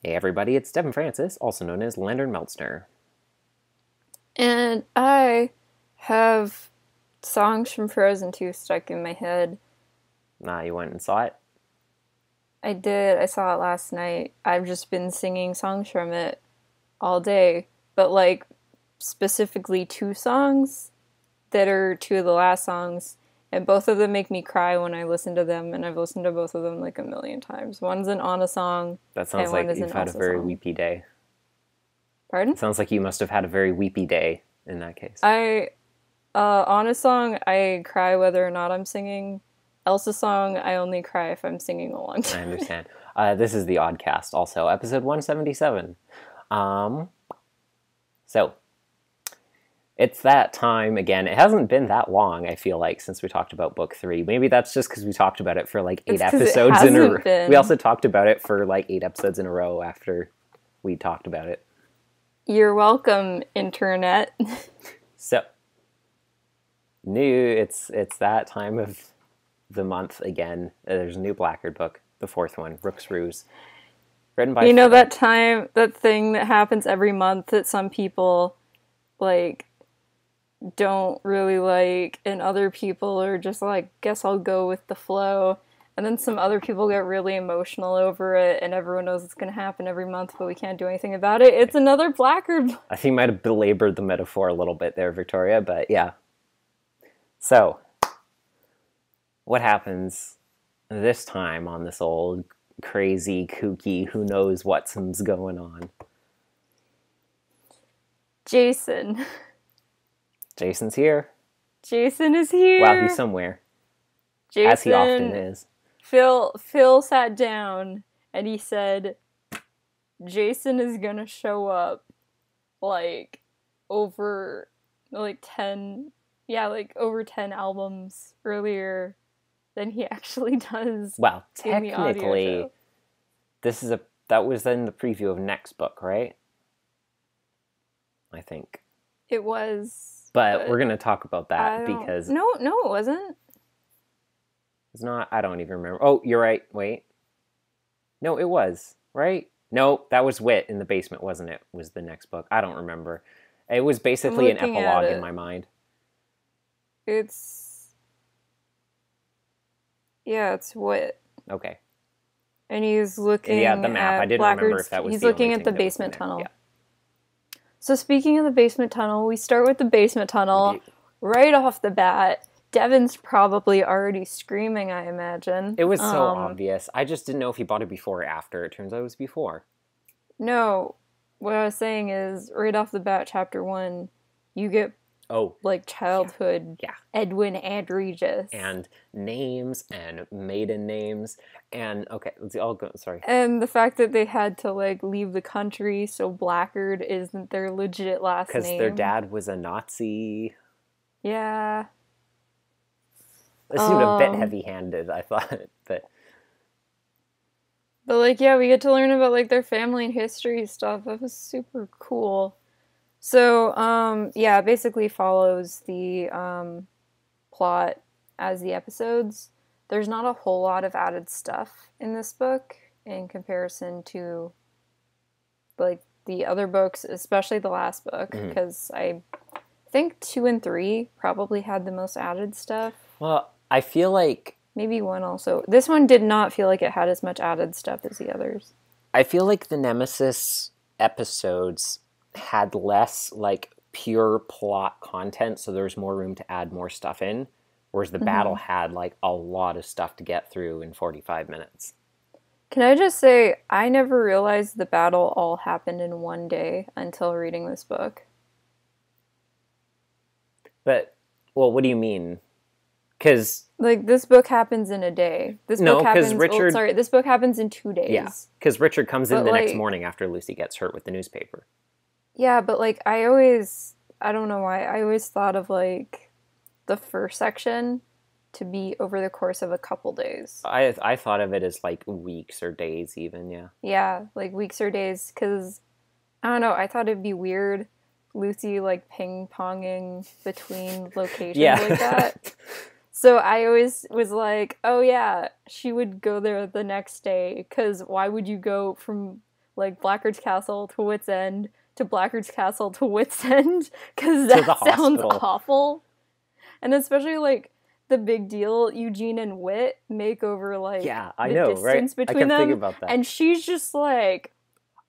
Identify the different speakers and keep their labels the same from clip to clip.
Speaker 1: Hey everybody, it's Devin Francis, also known as Leonard Meltzner.
Speaker 2: And I have songs from Frozen 2 stuck in my head.
Speaker 1: You went and saw it?
Speaker 2: I did. I saw it last night. I've just been singing songs from it all day. But, like, specifically two songs that are two of the last songs. And both of them make me cry when I listen to them. And I've listened to both of them like a million times. One's an Anna song.
Speaker 1: That sounds like you've had a very weepy day.
Speaker 2: Pardon?
Speaker 1: Sounds like you must have had a very weepy day in that case.
Speaker 2: Anna song, I cry whether or not I'm singing. Elsa song, I only cry if I'm singing along to
Speaker 1: I understand. This is the Oddcast, also, episode 177. So, it's that time again. It hasn't been that long, I feel like, since we talked about book 3. Maybe that's just because we talked about it for like 8 episodes in a row. We also talked about it for like 8 episodes in a row after we talked about it.
Speaker 2: You're welcome, internet.
Speaker 1: So, it's that time of the month again. There's a new Blackgaard book, the 4th one, Rook's Ruse. Written by
Speaker 2: that thing that happens every month that some people, like, don't really like, and other people are just like, guess I'll go with the flow. And then some other people get really emotional over it, and everyone knows it's going to happen every month, but we can't do anything about it. It's another Blackgaard.
Speaker 1: I think you might have belabored the metaphor a little bit there, Victoria, but yeah. So, what happens this time on this old crazy, kooky, who knows what's going on?
Speaker 2: Jason.
Speaker 1: Jason's here.
Speaker 2: Jason is here.
Speaker 1: Wow, he's somewhere. Jason, as he often is.
Speaker 2: Phil sat down and he said, Jason is gonna show up like over like 10 albums earlier than he actually does.
Speaker 1: Well, technically that was in the preview of next book, right? I think.
Speaker 2: It was.
Speaker 1: But we're gonna talk about that because
Speaker 2: No, it wasn't.
Speaker 1: It's not. I don't even remember. Oh, you're right. Wait. No, it was, right? No, that was Wit in the Basement, wasn't it? Was the next book. I don't remember. It was basically an epilogue in my mind.
Speaker 2: It's Wit.
Speaker 1: Okay.
Speaker 2: And he's looking
Speaker 1: the map. I didn't remember if that was
Speaker 2: he's looking at the basement tunnel. Yeah. So speaking of the basement tunnel, we start with the basement tunnel right off the bat. Devin's probably already screaming, I imagine.
Speaker 1: It was so obvious. I just didn't know if he bought it before or after. It turns out it was before.
Speaker 2: No. What I was saying is, right off the bat, chapter 1, you get, childhood Edwin and Regis.
Speaker 1: And names and maiden names. And, okay, let's see. I'll go, sorry.
Speaker 2: And the fact that they had to, leave the country, so Blackgaard isn't their legit last name.
Speaker 1: Because their dad was a Nazi.
Speaker 2: Yeah.
Speaker 1: It seemed a bit heavy-handed, I thought, but
Speaker 2: we get to learn about, their family and history stuff. That was super cool. So, basically follows the, plot as the episodes. There's not a whole lot of added stuff in this book in comparison to, the other books, especially the last book, because I think 2 and 3 probably had the most added stuff.
Speaker 1: Well, I feel like...
Speaker 2: Maybe 1 also. This one did not feel like it had as much added stuff as the others.
Speaker 1: I feel like the Nemesis episodes had less, pure plot content, so there was more room to add more stuff in, whereas the battle had, a lot of stuff to get through in 45 minutes.
Speaker 2: Can I just say, I never realized the battle all happened in one day until reading this book.
Speaker 1: But, well, what do you mean? Because...
Speaker 2: this book happens in a day. This book happens in 2 days.
Speaker 1: Yeah, because Richard comes in the next morning after Lucy gets hurt with the newspaper.
Speaker 2: Yeah, but, I don't know why, I always thought of, the first section to be over the course of a couple days.
Speaker 1: I thought of it as, weeks or days even, yeah.
Speaker 2: Yeah, weeks or days, because, I don't know, I thought it'd be weird, Lucy, ping-ponging between locations like that. So I always was like, oh yeah, she would go there the next day, because why would you go from like Blackgaard's Castle to Wit's End to Blackgaard's Castle to Wit's End, because that sounds awful. And especially, like, the big deal Eugene and Wit make over, like, distance between them. About that. And she's just like,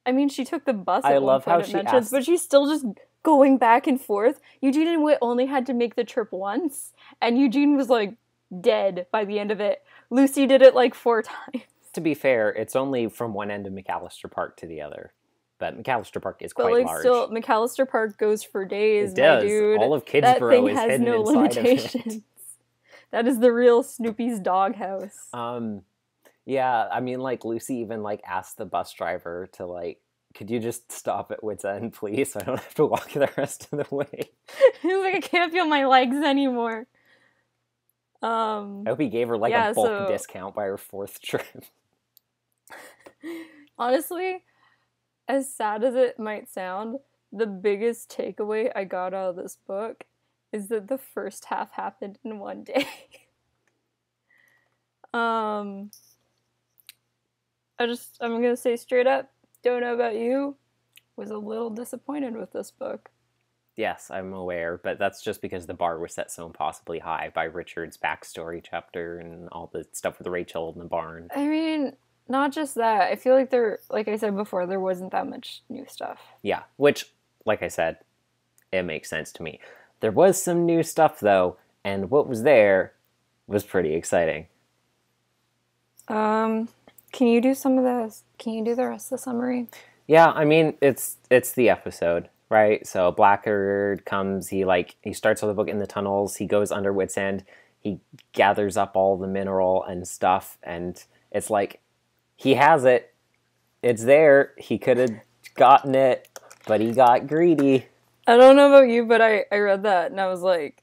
Speaker 2: I mean, she took the bus at one point, it mentions, but she's still just going back and forth. Eugene and Wit only had to make the trip once, and Eugene was, like, dead by the end of it. Lucy did it, like, 4 times.
Speaker 1: To be fair, it's only from one end of McAllister Park to the other. But McAllister Park is quite large. Still,
Speaker 2: McAllister Park goes for days,
Speaker 1: it does.
Speaker 2: My dude.
Speaker 1: All of Kidsborough is hidden no inside limitations. Of it.
Speaker 2: That is the real Snoopy's doghouse.
Speaker 1: Yeah, I mean, like, Lucy even, like, asked the bus driver to, like, could you just stop at Wit's End, please, so I don't have to walk the rest of the way?
Speaker 2: He's like, I can't feel my legs anymore.
Speaker 1: I hope he gave her, like, a bulk discount by her 4th trip.
Speaker 2: Honestly, as sad as it might sound, the biggest takeaway I got out of this book is that the first half happened in one day. I'm gonna say straight up, don't know about you, was a little disappointed with this book.
Speaker 1: Yes, I'm aware, but that's just because the bar was set so impossibly high by Richard's backstory chapter and all the stuff with Rachel in the barn.
Speaker 2: I mean, not just that. I feel like like I said before, there wasn't that much new stuff.
Speaker 1: Yeah, which, like I said, it makes sense to me. There was some new stuff, though, and what was there was pretty exciting.
Speaker 2: Can you do some of this? Can you do the rest of the summary?
Speaker 1: Yeah, I mean, it's the episode, right? So Blackgaard comes, he starts the book in the tunnels, he goes under Wit's End, he gathers up all the mineral and stuff, and it's like, he has it, it's there, he could have gotten it, but he got greedy.
Speaker 2: I don't know about you, but I read that and I was like,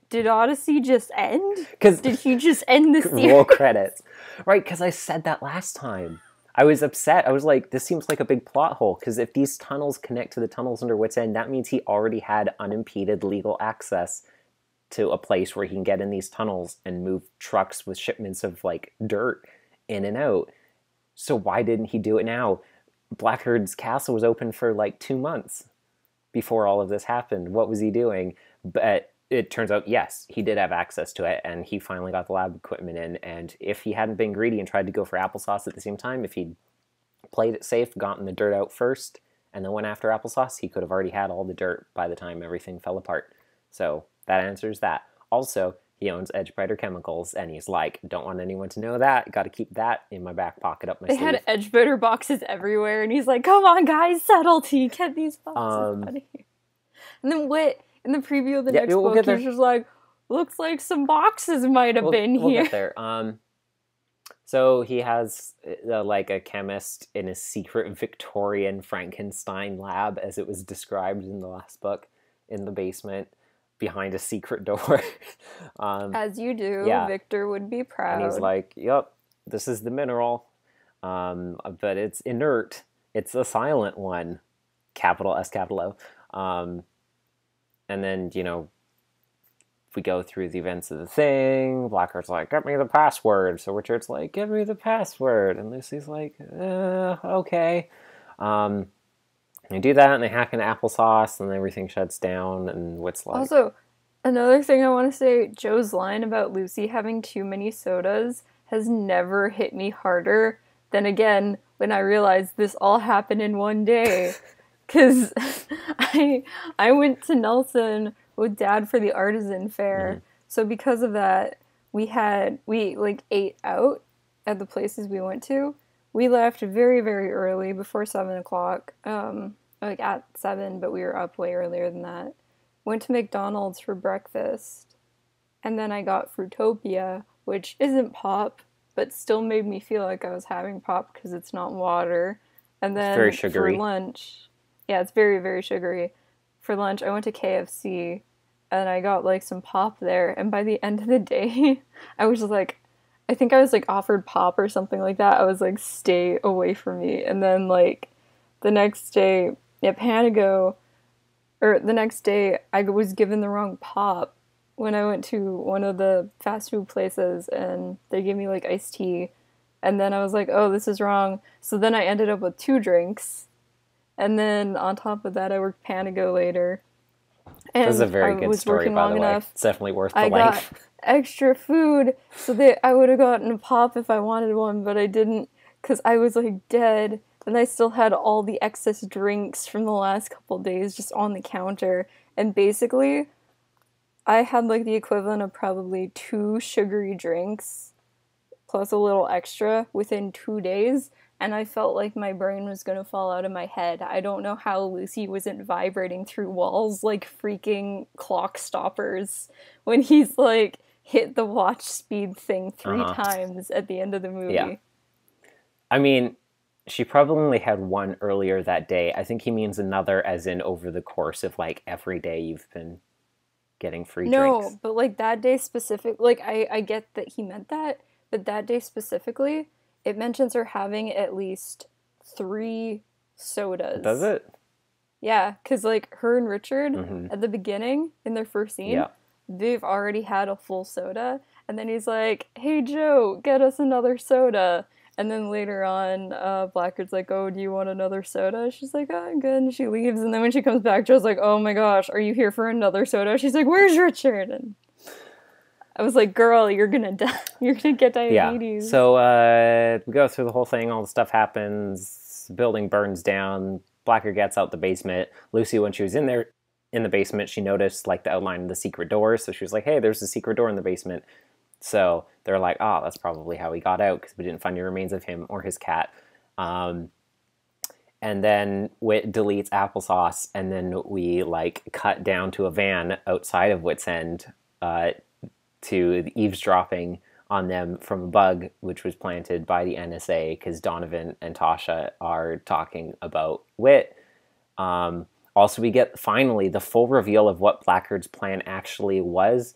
Speaker 2: did Odyssey just end? Did he just end the series?
Speaker 1: Roll credits. Right, because I said that last time. I was upset. I was like, this seems like a big plot hole, because if these tunnels connect to the tunnels under Wit's End, that means he already had unimpeded legal access to a place where he can get in these tunnels and move trucks with shipments of, like, dirt in and out. So why didn't he do it now? Blackgaard's castle was open for, like, 2 months before all of this happened. What was he doing? But it turns out, yes, he did have access to it, and he finally got the lab equipment in, and if he hadn't been greedy and tried to go for Applesauce at the same time, if he'd played it safe, gotten the dirt out first, and then went after Applesauce, he could have already had all the dirt by the time everything fell apart. So that answers that. Also, he owns Edgebiter Chemicals, and he's like, don't want anyone to know that, gotta keep that in my back pocket up my sleeve.
Speaker 2: They had Edgebiter boxes everywhere, and he's like, come on guys, subtlety, get these boxes out of here. And then Wit, in the preview of the next book, he's just like, looks like some boxes might have been here.
Speaker 1: We'll get there. So he has, like, a chemist in a secret Victorian Frankenstein lab, as it was described in the last book, in the basement, behind a secret door.
Speaker 2: As you do, yeah. Victor would be proud.
Speaker 1: And he's like, yep, this is the mineral, but it's inert. It's a silent one, capital S, capital O. And then, you know, we go through the events of the thing. Blackgaard's like, get me the password. So Richard's like, give me the password. And Lucy's like, okay. They do that, and they hack into Applesauce, and everything shuts down, and Wit's like...
Speaker 2: Also, another thing I want to say, Joe's line about Lucy having too many sodas has never hit me harder than, again, when I realized this all happened in one day. Because I went to Nelson with Dad for the artisan fair. Mm-hmm. So because of that, we ate out at the places we went to. We left very, very early, before 7 o'clock. Like at 7, but we were up way earlier than that. Went to McDonald's for breakfast. And then I got Fruitopia, which isn't pop, but still made me feel like I was having pop because it's not water. And then
Speaker 1: very sugary.
Speaker 2: For lunch... Yeah, it's very, very sugary. For lunch, I went to KFC, and I got, like, some pop there, and by the end of the day, I was like, I think I was, like, offered pop or something like that. I was like, stay away from me. And then, like, the next day at Panago, the next day, I was given the wrong pop when I went to one of the fast food places, and they gave me, like, iced tea, And then I was like, oh, this is wrong. So then I ended up with 2 drinks. And then on top of that, I worked Panago later. And
Speaker 1: this is a very good story, by the way. It's definitely worth the length.
Speaker 2: Got extra food so that I would have gotten a pop if I wanted one, but I didn't because I was like dead. And I still had all the excess drinks from the last couple days just on the counter. And basically, I had like the equivalent of probably 2 sugary drinks plus a little extra within 2 days. And I felt like my brain was going to fall out of my head. I don't know how Lucy wasn't vibrating through walls like freaking clock stoppers when he's like hit the watch speed thing 3 times at the end of the movie.
Speaker 1: Yeah. I mean, she probably only had 1 earlier that day. I think he means another as in over the course of like every day you've been getting free drinks.
Speaker 2: No, but like that day specific, like I get that he meant that, but that day specifically, it mentions her having at least 3 sodas.
Speaker 1: Does it?
Speaker 2: Yeah, because like her and Richard at the beginning in their first scene, they've already had a full soda, and then he's like, "Hey Joe, get us another soda." And then later on, Blackgaard's like, "Oh, do you want another soda?" She's like, "Oh, I'm good," and she leaves. And then when she comes back, Joe's like, "Oh my gosh, are you here for another soda?" She's like, "Where's Richard?" And I was like, girl, you're gonna die. You're gonna get diabetes.
Speaker 1: Yeah. So we go through the whole thing. All the stuff happens. The building burns down. Blackgaard gets out the basement. Lucy, when she was in there in the basement, she noticed like the outline of the secret door. So she was like, hey, there's a secret door in the basement. So they're like, oh, that's probably how he got out because we didn't find any remains of him or his cat. And then Whit deletes Applesauce, and then we like cut down to a van outside of Whit's End to the eavesdropping on them from a bug which was planted by the NSA because Donovan and Tasha are talking about Whit. Also, we get finally the full reveal of what Blackgaard's plan actually was,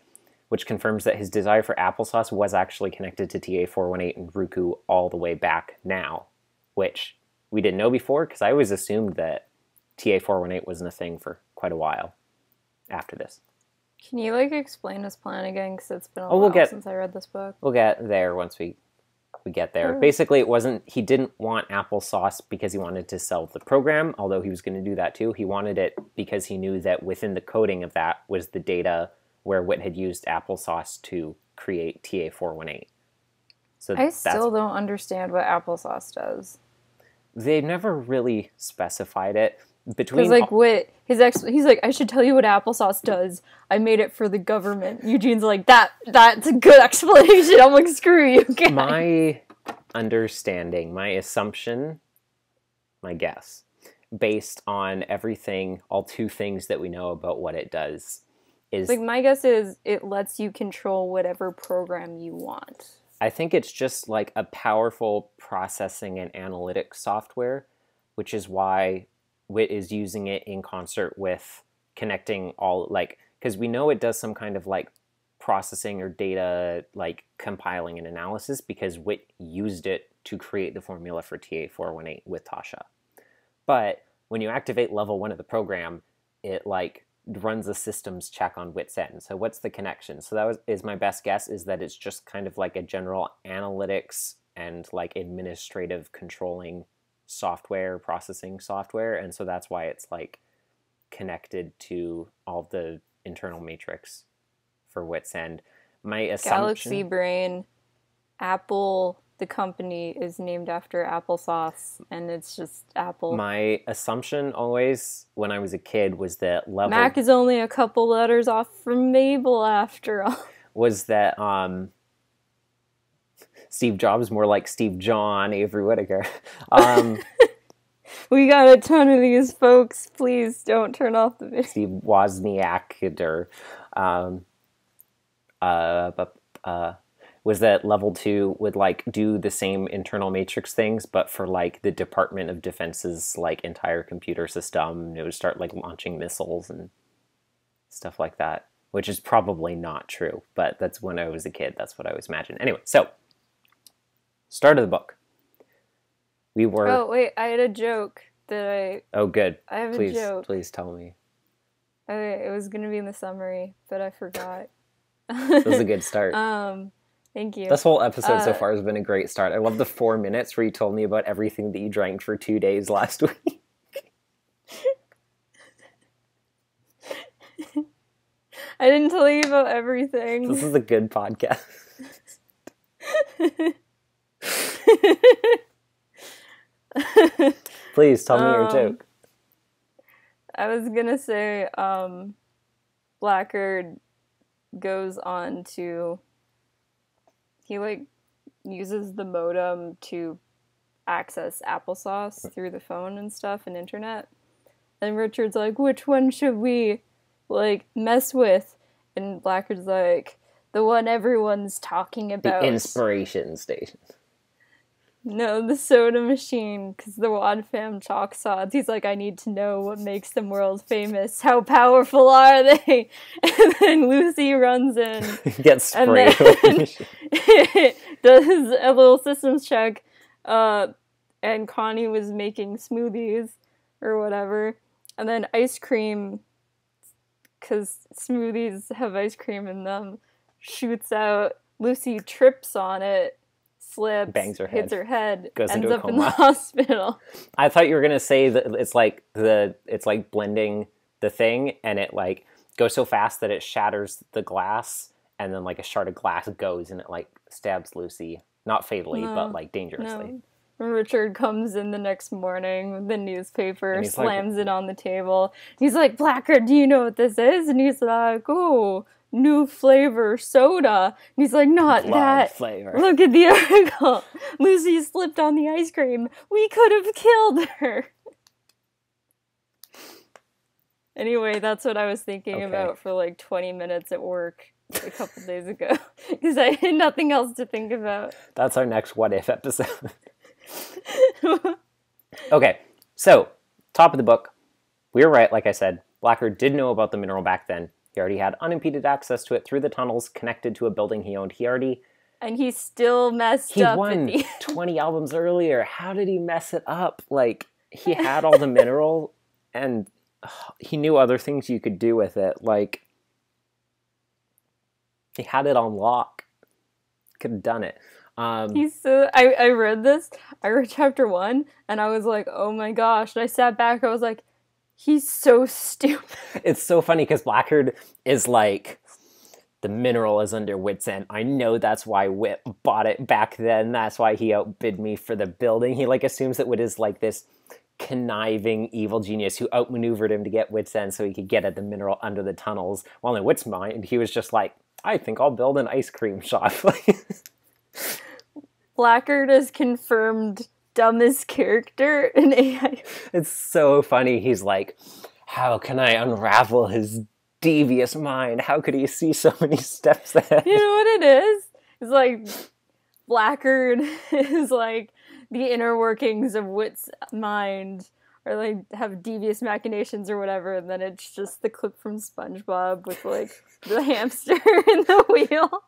Speaker 1: which confirms that his desire for Applesauce was actually connected to TA418 and Ruku all the way back now, which we didn't know before because I always assumed that TA418 wasn't a thing for quite a while after this.
Speaker 2: Can you like explain his plan again? Because it's been a while since I read this book.
Speaker 1: We'll get there once we get there. Basically, it wasn't, he didn't want Applesauce because he wanted to sell the program, although he was going to do that too. He wanted it because he knew that within the coding of that was the data where Whit had used Applesauce to create TA418. So
Speaker 2: I still don't understand what Applesauce does.
Speaker 1: They never really specified it.
Speaker 2: Because like Whit, he's like, I should tell you what Applesauce does. I made it for the government. Eugene's like, that's a good explanation. I'm like, screw you guys.
Speaker 1: My understanding, my assumption, my guess, based on everything, all 2 things that we know about what it does, is
Speaker 2: like my guess is it lets you control whatever program you want.
Speaker 1: I think it's just like a powerful processing and analytics software, which is why Whit is using it in concert with connecting all, like, because we know it does some kind of like processing or data like compiling and analysis because Whit used it to create the formula for TA418 with Tasha. But when you activate level 1 of the program, it like runs a systems check on Whit's End. So what's the connection? So that is my best guess, is that it's just kind of like a general analytics and like administrative controlling software, processing software, and so that's why it's like connected to all the internal matrix for Whit's End. My assumption,
Speaker 2: Galaxy Brain, Apple, the company is named after Applesauce, and it's just Apple.
Speaker 1: My assumption always when I was a kid was that level
Speaker 2: Mac is only a couple letters off from Mabel after all.
Speaker 1: Was that Steve Jobs more like Steve John, Avery Whittaker.
Speaker 2: We got a ton of these folks. Please don't turn off the video.
Speaker 1: Steve Wozniak was that level 2 would like do the same internal matrix things, but for like the Department of Defense's like entire computer system. It would start like launching missiles and stuff like that, which is probably not true, but that's when I was a kid. That's what I always imagined. Anyway, so start of the book. We were...
Speaker 2: Oh, wait, I had a joke that I...
Speaker 1: Oh, good.
Speaker 2: I have a joke.
Speaker 1: Please tell me.
Speaker 2: Okay, it was going to be in the summary, but I forgot.
Speaker 1: It was a good start.
Speaker 2: Thank you.
Speaker 1: This whole episode so far has been a great start. I love the 4 minutes where you told me about everything that you drank for 2 days last week.
Speaker 2: I didn't tell you about everything.
Speaker 1: This is a good podcast. Please tell me your joke.
Speaker 2: I was gonna say, Blackgaard goes on to, he uses the modem to access Applesauce through the phone and stuff and internet. And Richard's like, which one should we mess with? And Blackgaard's like, the one everyone's talking about.
Speaker 1: The inspiration station.
Speaker 2: No, the soda machine, because the Wad fam chalk sods. He's like, I need to know what makes them world famous. How powerful are they? And then Lucy runs in.
Speaker 1: Gets sprayed with the machine.
Speaker 2: Does a little systems check. And Connie was making smoothies or whatever. And then ice cream, because smoothies have ice cream in them, shoots out. Lucy trips on it. Slips,
Speaker 1: bangs her head,
Speaker 2: hits her head,
Speaker 1: goes
Speaker 2: ends
Speaker 1: into a
Speaker 2: up
Speaker 1: coma.
Speaker 2: in the hospital.
Speaker 1: I thought you were gonna say that it's like blending the thing, and it goes so fast that it shatters the glass, and then a shard of glass goes and it stabs Lucy, not fatally, but dangerously.
Speaker 2: No. Richard comes in the next morning with the newspaper, slams it on the table. He's like, Blackgaard, do you know what this is? And he's like, oh, new flavor soda. And he's like, not
Speaker 1: blood
Speaker 2: that
Speaker 1: flavor.
Speaker 2: Look at the article. Lucy slipped on the ice cream. We could have killed her. Anyway, that's what I was thinking about for 20 minutes at work a couple days ago. Because I had nothing else to think about.
Speaker 1: That's our next What If episode. Okay, so, top of the book. We were right, like I said. Blackgaard did know about the mineral back then. He already had unimpeded access to it through the tunnels connected to a building he owned.
Speaker 2: And he still messed up.
Speaker 1: He won 20 albums earlier. How did he mess it up? He had all the mineral, and he knew other things you could do with it. He had it on lock. Could have done it.
Speaker 2: I read this. I read chapter 1, and I was like, oh my gosh. And I sat back, I was like, he's so stupid.
Speaker 1: It's so funny because Blackgaard is the mineral is under Wit's End. I know that's why Wit bought it back then. That's why he outbid me for the building. He assumes that Wit is this conniving evil genius who outmaneuvered him to get Wit's End so he could get at the mineral under the tunnels. While in Wit's mind, he was just I think I'll build an ice cream shop.
Speaker 2: Blackgaard is confirmed dumbest character in AIOO.
Speaker 1: It's so funny. He's like, how can I unravel his devious mind? How could he see so many steps ahead?
Speaker 2: You know what it is? It's Blackgaard is the inner workings of Wit's mind, or have devious machinations or whatever, and then it's just the clip from SpongeBob with the hamster in the wheel.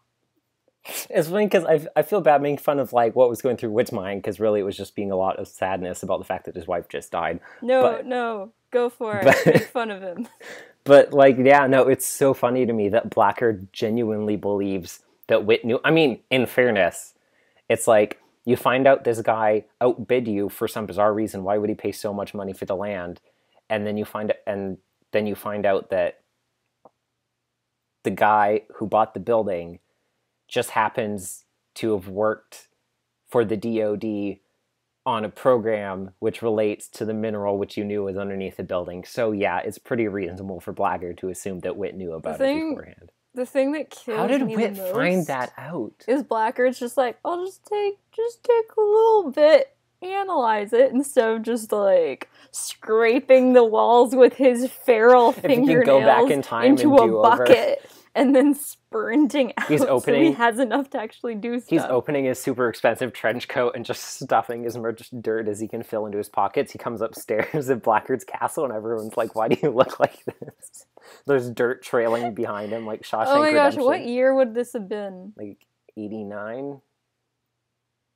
Speaker 1: It's funny because I feel bad making fun of what was going through Wit's mind, because really it was just being a lot of sadness about the fact that his wife just died.
Speaker 2: No, go for it. Make fun of him.
Speaker 1: But it's so funny to me that Blackgaard genuinely believes that Wit knew. I mean, in fairness, it's you find out this guy outbid you for some bizarre reason. Why would he pay so much money for the land? And then you find out that the guy who bought the building just happens to have worked for the DoD on a program which relates to the mineral which you knew was underneath the building. So yeah, it's pretty reasonable for Blackgaard to assume that Wit knew about it beforehand.
Speaker 2: The thing that kills me
Speaker 1: How did
Speaker 2: the
Speaker 1: Wit
Speaker 2: most
Speaker 1: find that out?
Speaker 2: Is Blackgaard's just I'll just take a little bit, analyze it, instead of just scraping the walls with his feral fingernails
Speaker 1: go back in time
Speaker 2: into
Speaker 1: and
Speaker 2: a bucket. And then sprinting out so he has enough to actually do stuff.
Speaker 1: He's opening his super expensive trench coat and just stuffing as much dirt as he can fill into his pockets. He comes upstairs at Blackgaard's castle and everyone's like, why do you look like this? There's dirt trailing behind him like Shawshank
Speaker 2: Oh my
Speaker 1: Redemption.
Speaker 2: gosh, what year would this have been?
Speaker 1: 89?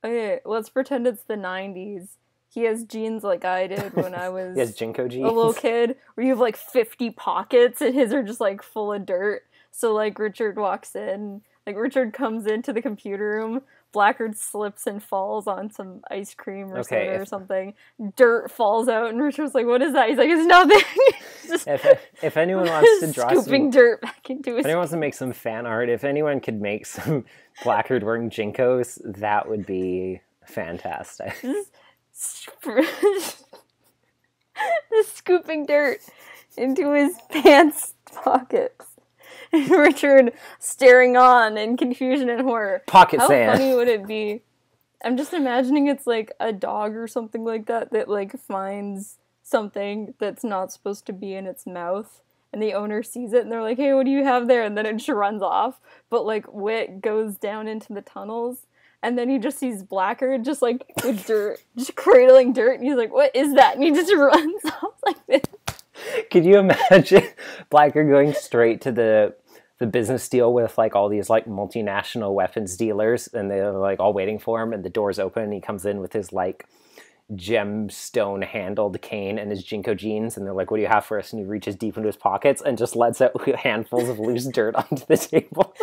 Speaker 2: Okay, let's pretend it's the 90s. He has jeans like I did when I was
Speaker 1: he has JNCO jeans.
Speaker 2: A little kid, where you have 50 pockets and his are just full of dirt. So Richard walks in Like, Richard comes into the computer room, Blackgaard slips and falls on some ice cream or soda or something. Dirt falls out, and Richard's like, what is that? He's like, it's nothing. Just,
Speaker 1: if anyone wants to draw
Speaker 2: scooping dirt back into his...
Speaker 1: If anyone wants to make some fan art, if anyone could make some Blackgaard wearing JNCOs, that would be fantastic.
Speaker 2: Just scooping dirt into his pants pockets. And Richard staring on in confusion and horror.
Speaker 1: Pocket sand.
Speaker 2: How funny would it be? I'm just imagining it's like a dog or something like that like finds something that's not supposed to be in its mouth, and the owner sees it and they're like, hey, what do you have there? And then it just runs off. But like Whit goes down into the tunnels, and then he just sees Blackgaard just like with dirt, just cradling dirt, and he's like, what is that? And he just runs off like this.
Speaker 1: Could you imagine Blackgaard going straight to the business deal with like all these like multinational weapons dealers, and they're like all waiting for him, and the doors open and he comes in with his like gemstone handled cane and his JNCO jeans, and they're like, what do you have for us? And he reaches deep into his pockets and just lets out handfuls of loose dirt onto the table.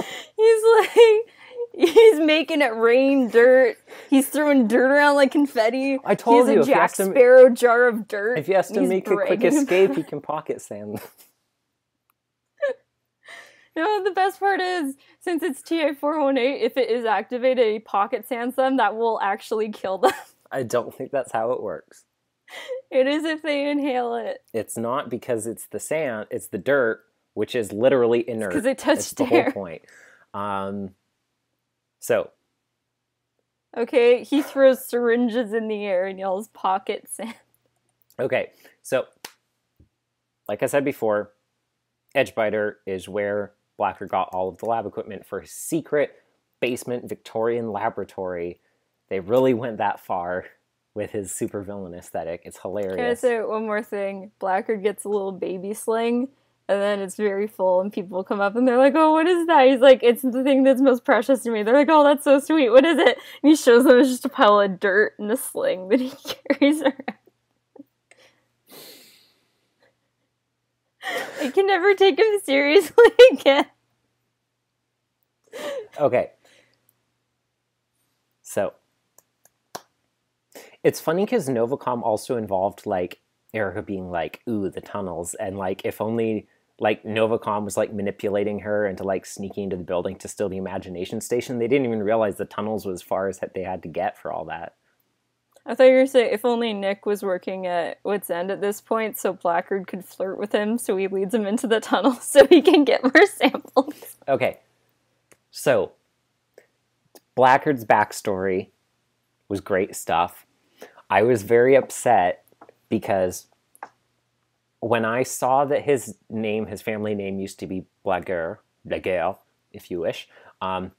Speaker 2: He's making it rain dirt. He's throwing dirt around like confetti.
Speaker 1: I told you,
Speaker 2: he's a Jack Sparrow jar of dirt.
Speaker 1: If he has to make a quick escape, he can pocket sand.
Speaker 2: You know, the best part is, since it's TA-418, if it is activated, a pocket sands them, that will actually kill them.
Speaker 1: I don't think that's how it works.
Speaker 2: It is if they inhale it.
Speaker 1: It's not, because it's the sand, it's the dirt, which is literally inert.
Speaker 2: Because they touched
Speaker 1: air. That's the whole point. So.
Speaker 2: Okay, he throws syringes in the air and yells pocket sand.
Speaker 1: Okay, so, like I said before, Edgebiter is where Blackgaard got all of the lab equipment for his secret basement Victorian laboratory. They really went that far with his supervillain aesthetic. It's hilarious.
Speaker 2: Can I say one more thing? Blackgaard gets a little baby sling, and then it's very full, and people come up and they're like, oh, what is that? He's like, it's the thing that's most precious to me. They're like, oh, that's so sweet. What is it? And he shows them it's just a pile of dirt in a sling that he carries around. I can never take him seriously again.
Speaker 1: Okay. So, it's funny because Novacom also involved, like, Erica being like, ooh, the tunnels, and, like, if only, like, Novacom was, like, manipulating her into, like, sneaking into the building to steal the Imagination Station, they didn't even realize the tunnels was as far as they had to get for all that.
Speaker 2: I thought you were going to say, if only Nick was working at Wit's End at this point, so Blackgaard could flirt with him, so he leads him into the tunnel so he can get more samples.
Speaker 1: Okay. So, Blackgaard's backstory was great stuff. I was very upset because when I saw that his family name used to be Blackgaard, if you wish, I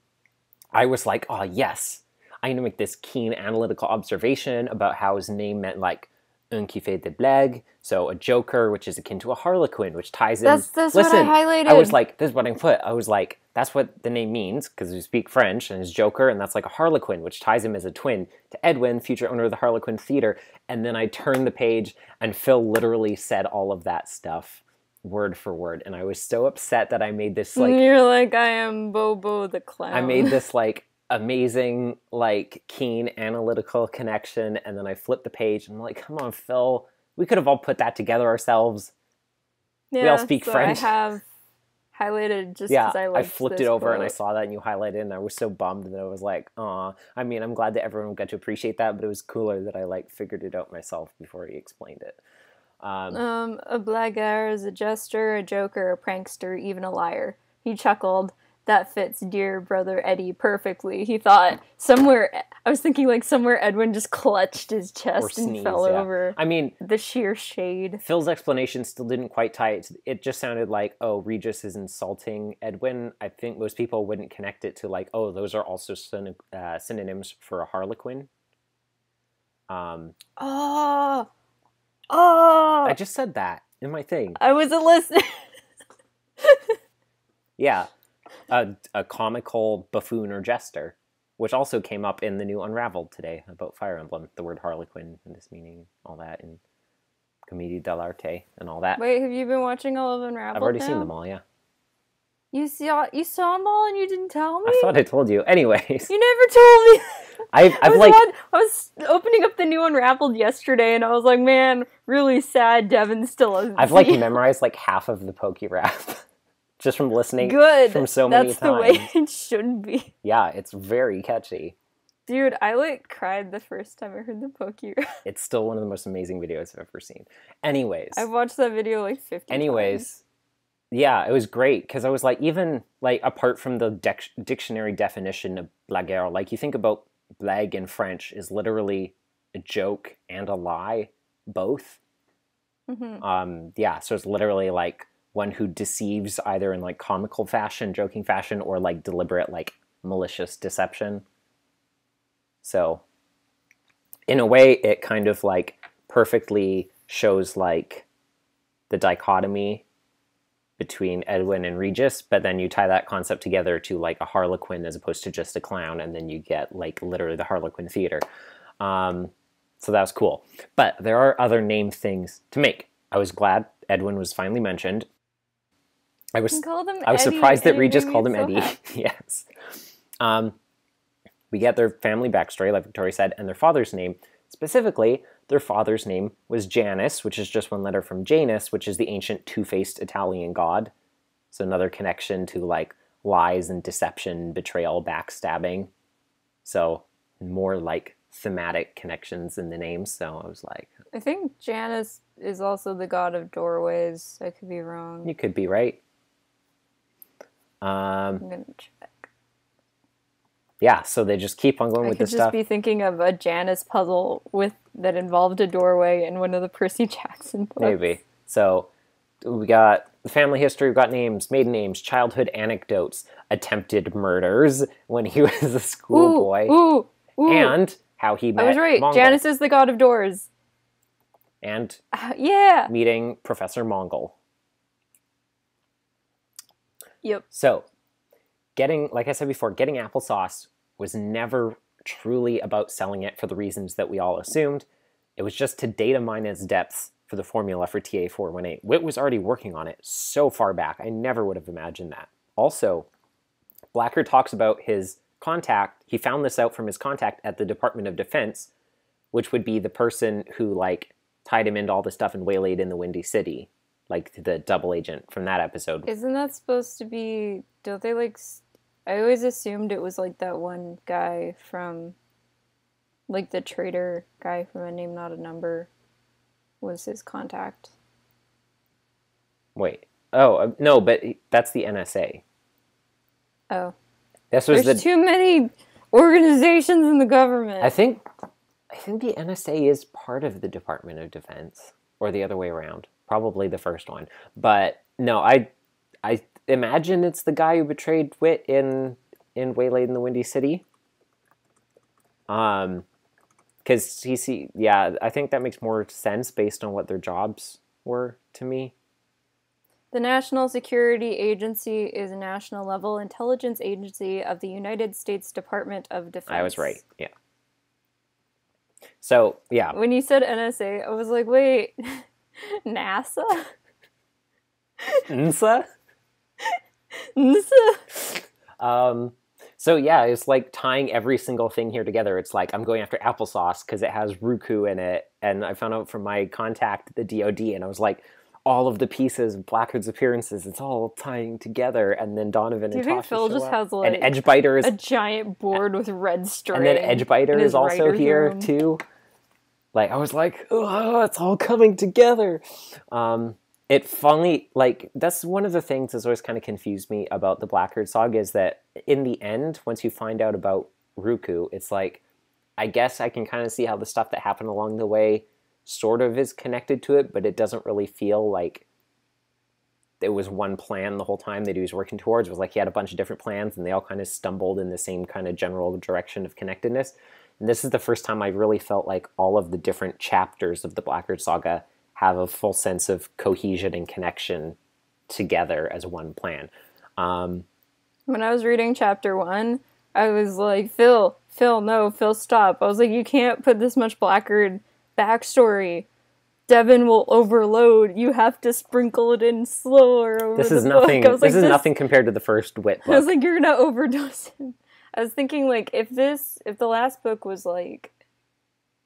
Speaker 1: was like, oh yes, I'm going to make this keen analytical observation about how his name meant, like, un qui fait des blagues, so a joker, which is akin to a harlequin, which ties in...
Speaker 2: That's
Speaker 1: Listen,
Speaker 2: what I highlighted.
Speaker 1: I was like, this is what I put. I was like, that's what the name means, because we speak French, and his joker, and that's like a harlequin, which ties him as a twin to Edwin, future owner of the Harlequin Theater. And then I turned the page, and Phil literally said all of that stuff, word for word, and I was so upset that I made this, like...
Speaker 2: You're like, I am Bobo the Clown.
Speaker 1: I made this, like, amazing, like, keen analytical connection, and then I flipped the page and I'm like, come on, Phil, we could have all put that together ourselves. Yeah, we all speak French.
Speaker 2: I have highlighted just because I
Speaker 1: flipped it over quote. And I saw that and you highlighted it, and I was so bummed that I was like, aw. I mean, I'm glad that everyone got to appreciate that, but it was cooler that I, like, figured it out myself before he explained it.
Speaker 2: A Blackgaard is a jester, a joker, a prankster, even a liar. He chuckled. That fits dear brother Eddie perfectly. He thought somewhere Edwin just clutched his chest and fell over.
Speaker 1: I mean,
Speaker 2: the sheer shade.
Speaker 1: Phil's explanation still didn't quite tie it. It just sounded like, oh, Regis is insulting Edwin. I think most people wouldn't connect it to, like, oh, those are also synonyms for a harlequin. I just said that in my thing.
Speaker 2: I wasn't listening.
Speaker 1: Yeah. A comical buffoon or jester, which also came up in the new Unraveled today about Fire Emblem, the word harlequin and this meaning, all that, in Commedia dell'arte and all that.
Speaker 2: Wait, have you been watching all of Unraveled
Speaker 1: I've already seen them all, yeah.
Speaker 2: You saw them all and you didn't tell me?
Speaker 1: I thought I told you. Anyways.
Speaker 2: You never told me.
Speaker 1: I
Speaker 2: was opening up the new Unraveled yesterday and I was like, man, really sad Devin still hasn't
Speaker 1: I've like memorized like half of the Poke Rap. Just from listening from so many times.
Speaker 2: That's the way it should be.
Speaker 1: Yeah, it's very catchy.
Speaker 2: Dude, I like cried the first time I heard the Poke Rap.
Speaker 1: It's still one of the most amazing videos I've ever seen. Anyways.
Speaker 2: I've watched that video like 50 times.
Speaker 1: Yeah, it was great because I was like, even like apart from the dictionary definition of blagueur, like you think about blague in French is literally a joke and a lie, both.
Speaker 2: Mm-hmm.
Speaker 1: Yeah, so it's literally like one who deceives either in like comical fashion, joking fashion, or like deliberate, like malicious deception. So in a way, it kind of like perfectly shows like the dichotomy between Edwin and Regis, but then you tie that concept together to like a Harlequin as opposed to just a clown, and then you get like literally the Harlequin theater. So that was cool. But there are other name things to make. I was glad Edwin was finally mentioned. I was surprised that Regis called him Eddie. Yes. We get their family backstory, like Victoria said, and their father's name. Specifically, their father's name was Janus, which is just one letter from Janus, which is the ancient two-faced Italian god. So another connection to like lies and deception, betrayal, backstabbing. So more like thematic connections in the name. So I was like,
Speaker 2: I think Janus is also the god of doorways. I could be wrong.
Speaker 1: You could be right.
Speaker 2: I'm gonna check.
Speaker 1: Yeah, so they just keep on going with this stuff.
Speaker 2: I could just be thinking of a Janus puzzle that involved a doorway in one of the Percy Jackson books.
Speaker 1: Maybe. So we got the family history, we've got names, maiden names, childhood anecdotes, attempted murders when he was a schoolboy, and how he met
Speaker 2: I was right.
Speaker 1: Mongol.
Speaker 2: Janus is the god of doors.
Speaker 1: And
Speaker 2: meeting
Speaker 1: Professor Mongol.
Speaker 2: Yep.
Speaker 1: So, like I said before, getting Applesauce was never truly about selling it for the reasons that we all assumed. It was just to data mine its depths for the formula for TA418. Whit was already working on it so far back. I never would have imagined that. Also, Blackgaard talks about his contact. He found this out from his contact at the Department of Defense, which would be the person who like tied him into all the stuff and waylaid in the Windy City, like the double agent from that episode.
Speaker 2: Isn't that supposed to be? Don't they like? I always assumed it was like that one guy from, like the traitor guy from A Name Not a Number, was his contact.
Speaker 1: Wait. Oh, no, but that's the NSA.
Speaker 2: Oh.
Speaker 1: There's
Speaker 2: too many organizations in the government.
Speaker 1: I think the NSA is part of the Department of Defense, or the other way around. Probably the first one. But no, I imagine it's the guy who betrayed Whit in Waylaid in the Windy City. Because I think that makes more sense based on what their jobs were to me.
Speaker 2: The National Security Agency is a national-level intelligence agency of the United States Department of Defense.
Speaker 1: I was right, yeah. So, yeah.
Speaker 2: When you said NSA, I was like, wait, NASA?
Speaker 1: NSA?
Speaker 2: NSA?
Speaker 1: So yeah, it's like tying every single thing here together. It's like I'm going after Applesauce because it has Roku in it, and I found out from my contact, the DoD, and I was like, all of the pieces of Blackgaard's appearances, it's all tying together, and then Donovan and Tasha. Do you think
Speaker 2: Phil just has like
Speaker 1: and Edgebiter is
Speaker 2: a giant board with red string?
Speaker 1: And then Edgebiter is also here too. Like I was like, oh, it's all coming together. It finally, like, that's one of the things that's always kind of confused me about the Blackgaard saga is that in the end, once you find out about Ruku, it's like, I guess I can kind of see how the stuff that happened along the way sort of is connected to it, but it doesn't really feel like it was one plan the whole time that he was working towards. It was like he had a bunch of different plans and they all kind of stumbled in the same kind of general direction of connectedness. And this is the first time I really felt like all of the different chapters of the Blackgaard saga have a full sense of cohesion and connection together as one plan.
Speaker 2: When I was reading chapter 1, I was like, Phil, stop. I was like, you can't put this much Blackgaard backstory Devin will overload. You have to sprinkle it in slower over
Speaker 1: this is
Speaker 2: the
Speaker 1: nothing.
Speaker 2: book.
Speaker 1: This is nothing compared to the first Wit book.
Speaker 2: I was like, you're gonna overdose him. I was thinking, like, if the last book was, like,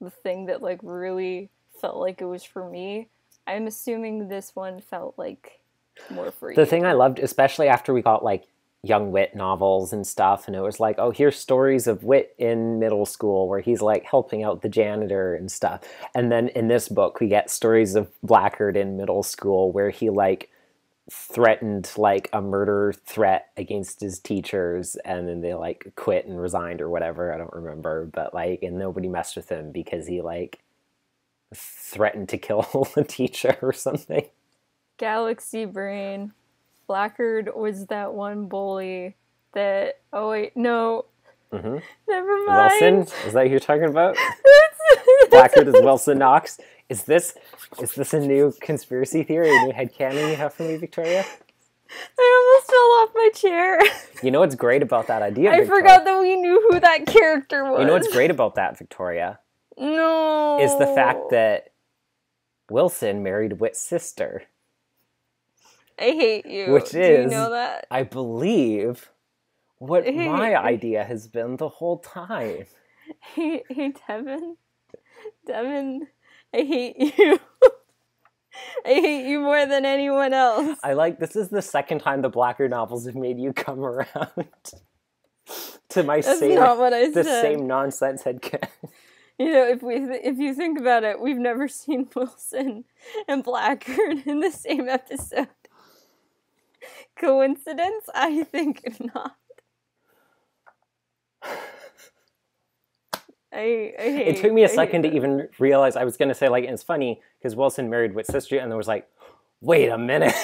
Speaker 2: the thing that, like, really felt like it was for me, I'm assuming this one felt like more for you.
Speaker 1: The thing I loved, especially after we got, like, young Wit novels and stuff, and it was like, oh, here's stories of Wit in middle school where he's, like, helping out the janitor and stuff. And then in this book, we get stories of Blackgaard in middle school where he, like, threatened, like, a murder threat against his teachers, and then they, like, quit and resigned or whatever, I don't remember, but, like, and nobody messed with him because he, like, threatened to kill a teacher or something.
Speaker 2: Galaxy Brain. Blackgaard was that one bully that... Oh, wait, no.
Speaker 1: Mm-hmm.
Speaker 2: Never mind.
Speaker 1: Wilson? Is that who you're talking about? Blackgaard is Wilson Knox. Is this a new conspiracy theory, a new headcanon you have for me, Victoria?
Speaker 2: I almost fell off my chair.
Speaker 1: You know what's great about that idea,
Speaker 2: I
Speaker 1: Victoria?
Speaker 2: forgot that we knew who that character was.
Speaker 1: You know what's great about that, Victoria?
Speaker 2: No.
Speaker 1: Is the fact that Wilson married Wit's sister.
Speaker 2: I hate you.
Speaker 1: Which is,
Speaker 2: do you know that?
Speaker 1: I believe, what my idea has been the whole time.
Speaker 2: Hey, Devin. Devin, I hate you. I hate you more than anyone else.
Speaker 1: This is the second time the Blackgaard novels have made you come around to my same nonsense headcanon.
Speaker 2: You know, if you think about it, we've never seen Wilson and Blackgaard in the same episode. Coincidence? I think not. I hate
Speaker 1: it took me a second to even realize I was going to say, like, it's funny because Wilson married Wit's sister, and there was like, wait a minute.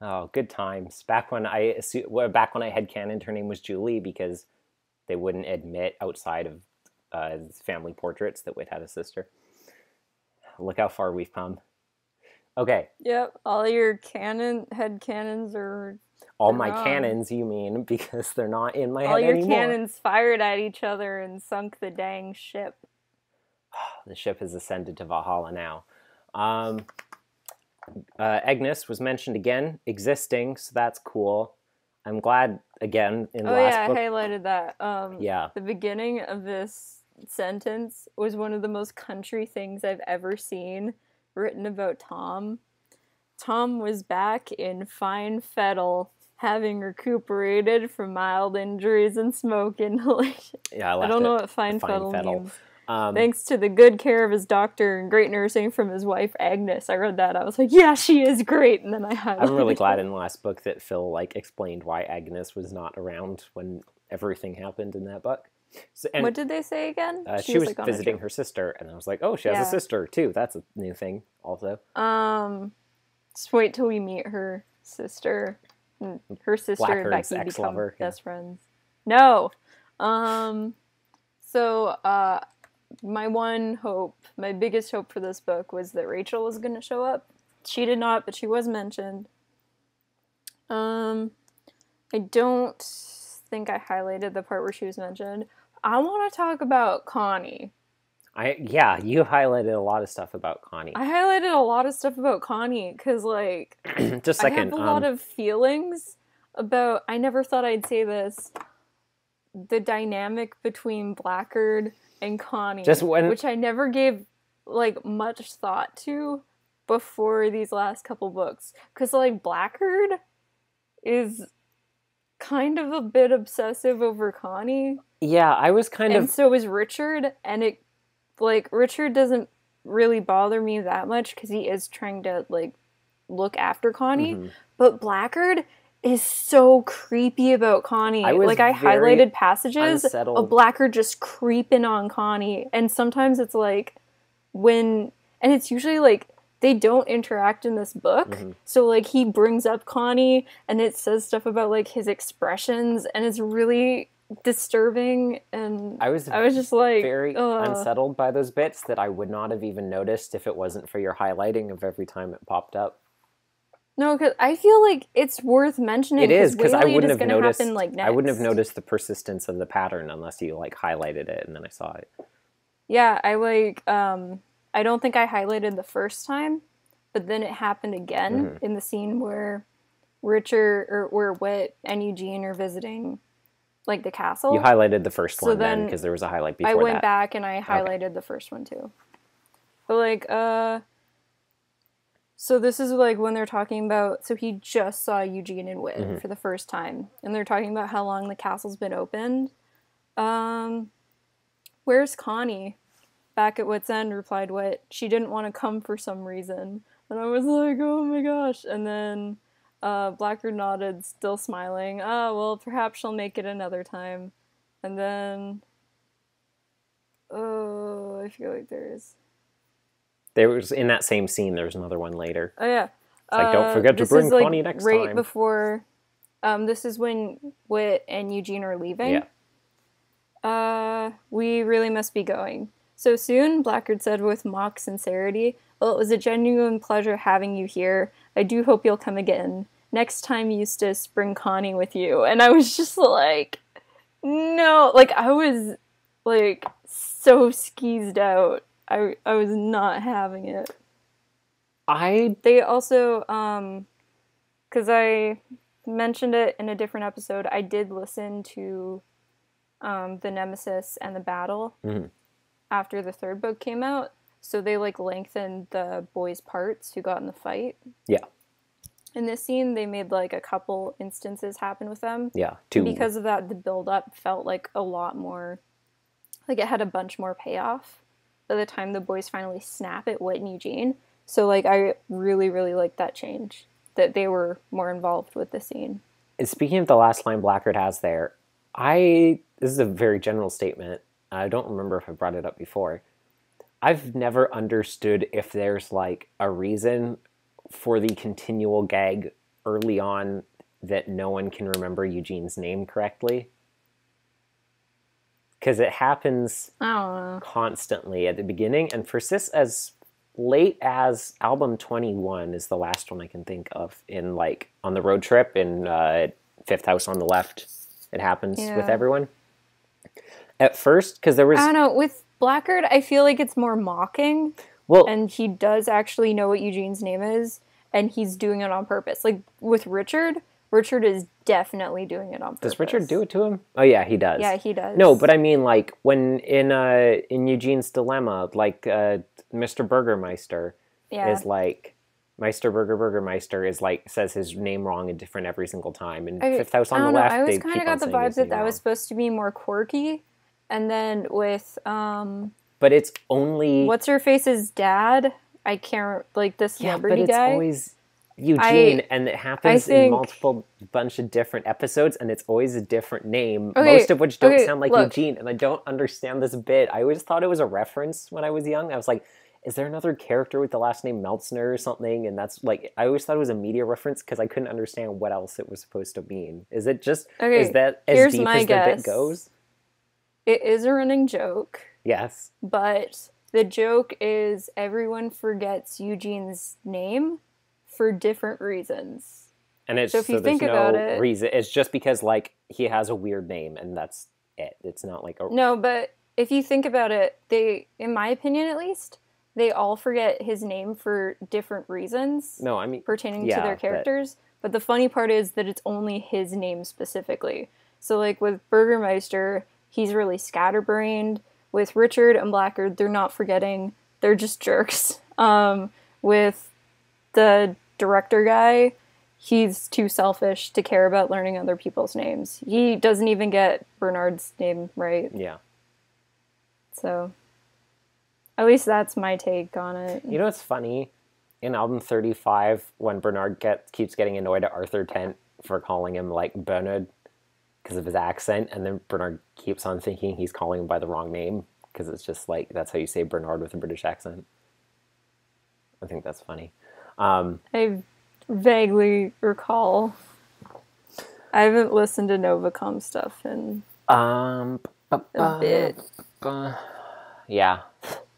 Speaker 1: Oh, good times. Back when I headcanoned her name was Julie because they wouldn't admit outside of family portraits that Wit had a sister. Look how far we've come. Okay.
Speaker 2: Yep, all your headcanons are...
Speaker 1: All my cannons, you mean, because they're not in my head anymore.
Speaker 2: All your cannons fired at each other and sunk the dang ship.
Speaker 1: The ship has ascended to Valhalla now. Agnes was mentioned again, existing, so that's cool. I'm glad, again, in the last book...
Speaker 2: I highlighted that.
Speaker 1: Yeah.
Speaker 2: The beginning of this sentence was one of the most country things I've ever seen written about Tom. Tom was back in fine fettle, having recuperated from mild injuries and smoke inhalation.
Speaker 1: Yeah,
Speaker 2: I don't know what fine fettle means.
Speaker 1: Um,
Speaker 2: Thanks to the good care of his doctor and great nursing from his wife, Agnes. I read that. I was like, yeah, she is great. And then I highlighted
Speaker 1: I'm really glad in the last book that Phil explained why Agnes was not around when everything happened in that book. So,
Speaker 2: what did they say again?
Speaker 1: She was visiting her sister, and I was like, oh, she has a sister too. That's a new thing also.
Speaker 2: Just wait till we meet her sister. Her sister and
Speaker 1: Blackgaard's
Speaker 2: Becky become best friends. No. So, my biggest hope for this book was that Rachel was going to show up. She did not, but she was mentioned. I don't think I highlighted the part where she was mentioned. I want to talk about Connie.
Speaker 1: You highlighted a lot of stuff about Connie.
Speaker 2: I highlighted a lot of stuff about Connie because, like,
Speaker 1: just a second,
Speaker 2: I have a lot of feelings about. I never thought I'd say this. The dynamic between Blackgaard and Connie, which I never gave like much thought to before these last couple books, because like Blackgaard is kind of a bit obsessive over Connie.
Speaker 1: Yeah, I was and
Speaker 2: so is Richard, and it like Richard doesn't really bother me that much because he is trying to like look after Connie, but Blackgaard is so creepy about Connie. I highlighted passages of Blackgaard just creeping on Connie, and sometimes it's like and it's usually like they don't interact in this book, so like he brings up Connie and it says stuff about like his expressions, and it's really disturbing, and I was just like
Speaker 1: very unsettled by those bits that I would not have even noticed if it wasn't for your highlighting of every time it popped up.
Speaker 2: No, because I feel like it's worth mentioning.
Speaker 1: It is, because I wouldn't have noticed.
Speaker 2: Happen, like, next.
Speaker 1: I wouldn't have noticed the persistence of the pattern unless you like highlighted it and then I saw it.
Speaker 2: Yeah, I don't think I highlighted the first time, but then it happened again in the scene where Richard, or where Whit and Eugene are visiting, like, the castle.
Speaker 1: You highlighted the first one then, because there was a highlight before that.
Speaker 2: I went back and I highlighted the first one, too. But, like, so this is, like, when they're talking about, so he just saw Eugene and Whit for the first time, and they're talking about how long the castle's been opened. Where's Connie? Back at Wit's End, replied Whit. She didn't want to come for some reason. And I was like, oh my gosh. And then Blackgaard nodded, still smiling. Oh, well, perhaps she'll make it another time. And then... Oh, I feel like there was in that same scene, there was another one later. Oh, yeah. It's like, don't forget to bring Connie next time. Right before... this is when Whit and Eugene are leaving. Yeah. We really must be going. So soon, Blackgaard said with mock sincerity. Well, it was a genuine pleasure having you here. I do hope you'll come again. Next time, Eustace, bring Connie with you. And I was just like, no. Like, I was, like, so skeezed out. I was not having it. They also, because I mentioned it in a different episode, I did listen to the Nemesis and the Battle after the third book came out. So they, like, lengthened the boys' parts who got in the fight. Yeah. In this scene, they made, like, a couple instances happen with them. Yeah, 2. Because of that, the build-up felt like a lot more... Like, it had a bunch more payoff by the time the boys finally snap at Whit and Eugene. So, like, I really, really liked that change. That they were more involved with the scene. And speaking of the last line Blackgaard has there, this is a very general statement. I don't remember if I brought it up before. I've never understood if there's, like, a reason for the continual gag early on that no one can remember Eugene's name correctly. Because it happens constantly at the beginning and persists as late as album 21 is the last one I can think of. In, like, on the road trip in Fifth House on the Left, it happens with everyone. At first, because there was... I don't know, with Blackgaard, I feel like it's more mocking. Well, and he does actually know what Eugene's name is, and he's doing it on purpose. Like, with Richard is definitely doing it on purpose. Does Richard do it to him? Oh, yeah, he does. Yeah, he does. No, but I mean, like, when in Eugene's dilemma, like, Mr. Burgermeister is like... Meister Burgermeister is like, says his name wrong and different every single time. And Fifth House on the Left, I always kind of got the vibe that was supposed to be more quirky. And then with... but it's only... What's-her-face's dad? I can't... Like, the celebrity guy? Yeah, but it's always Eugene, and it happens in multiple bunch of different episodes, and it's always a different name, most of which don't sound like Eugene, and I don't understand this bit. I always thought it was a reference when I was young. I was like, is there another character with the last name Meltzner or something? And that's, like, I always thought it was a media reference because I couldn't understand what else it was supposed to mean. Is it just... is that as deep as the bit goes? It is a running joke. Yes. But the joke is everyone forgets Eugene's name for different reasons. And it's, so if you think about it, reason. It's just because, like, he has a weird name and that's it. It's not like a... No, but if you think about it, they, in my opinion at least, they all forget his name for different reasons. No, I mean... pertaining to their characters. But the funny part is that it's only his name specifically. So, like, with Burgermeister... he's really scatterbrained. With Richard and Blackgaard, they're not forgetting. They're just jerks. With the director guy, he's too selfish to care about learning other people's names. He doesn't even get Bernard's name right. Yeah. So, at least that's my take on it. You know what's funny? In album 35, when Bernard keeps getting annoyed at Arthur Tent for calling him, like, Bernard, because of his accent, and then Bernard keeps on thinking he's calling him by the wrong name, because it's just like, that's how you say Bernard with a British accent. I think that's funny. I vaguely recall. I haven't listened to Novacom stuff in a bit. Yeah.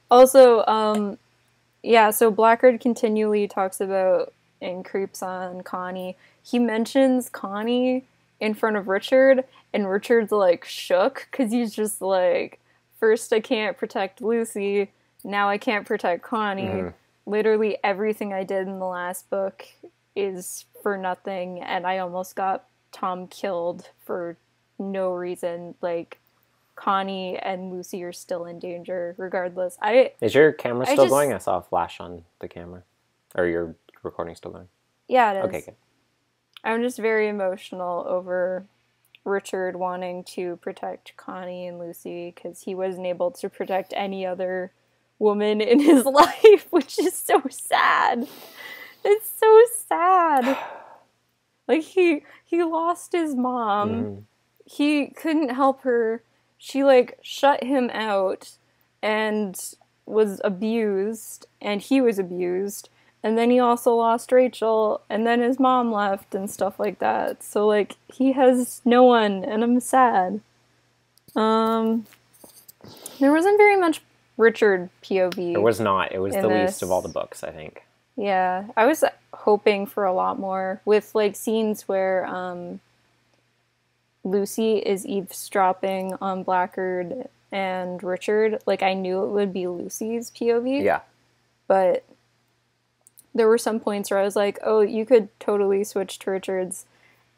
Speaker 2: Also, so Blackgaard continually talks about and creeps on Connie. He mentions Connie in front of Richard, and Richard's, like, shook, because he's just like, first I can't protect Lucy, now I can't protect Connie. Literally everything I did in the last book is for nothing, and I almost got Tom killed for no reason. Like, Connie and Lucy are still in danger regardless.
Speaker 1: Is your camera still going? I saw a flash on the camera. Or your recording still going?
Speaker 2: Yeah, it is.
Speaker 1: Okay, good.
Speaker 2: I'm just very emotional over Richard wanting to protect Connie and Lucy because he wasn't able to protect any other woman in his life, which is so sad. It's so sad. Like, he lost his mom. He couldn't help her. She, like, shut him out and was abused, and he was abused. And then he also lost Rachel, and then his mom left and stuff like that. So, like, he has no one, and I'm sad. There wasn't very much Richard POV.
Speaker 1: It was not. It was the least of all the books, I think.
Speaker 2: Yeah. I was hoping for a lot more with, like, scenes where Lucy is eavesdropping on Blackgaard and Richard. Like, I knew it would be Lucy's POV.
Speaker 1: Yeah.
Speaker 2: But there were some points where I was like, oh, you could totally switch to Richard's.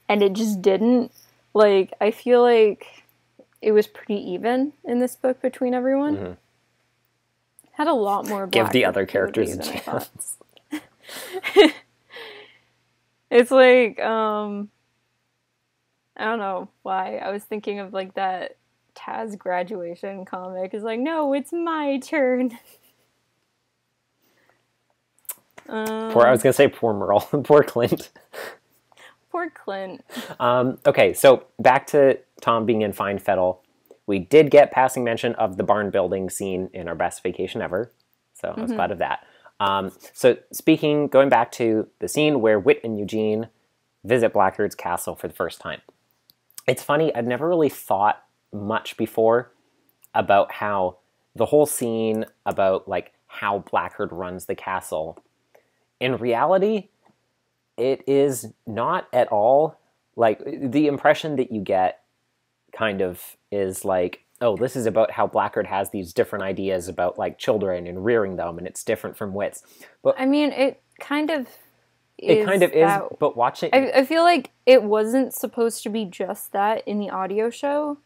Speaker 2: And it just didn't. Like, I feel like it was pretty even in this book between everyone. Had a lot more Blackgaard.
Speaker 1: Give the other characters a chance.
Speaker 2: It's like, I don't know why. I was thinking of, like, that Taz graduation comic. It's like, no, it's my turn.
Speaker 1: I was going to say poor Merle. Poor Clint.
Speaker 2: Poor Clint.
Speaker 1: Okay, so back to Tom being in Fine Fettle. We did get passing mention of the barn building scene in our best vacation ever. So I was glad of that. So going back to the scene where Whit and Eugene visit Blackgaard's castle for the first time. It's funny, I'd never really thought much before about how the whole scene about, like, how Blackgaard runs the castle. In reality, it is not at all, like, the impression that you get kind of is like, oh, this is about how Blackgaard has these different ideas about, like, children and rearing them, and it's different from Whit's. But
Speaker 2: I mean, it kind of
Speaker 1: is, but watching...
Speaker 2: I feel like it wasn't supposed to be just that in the audio show,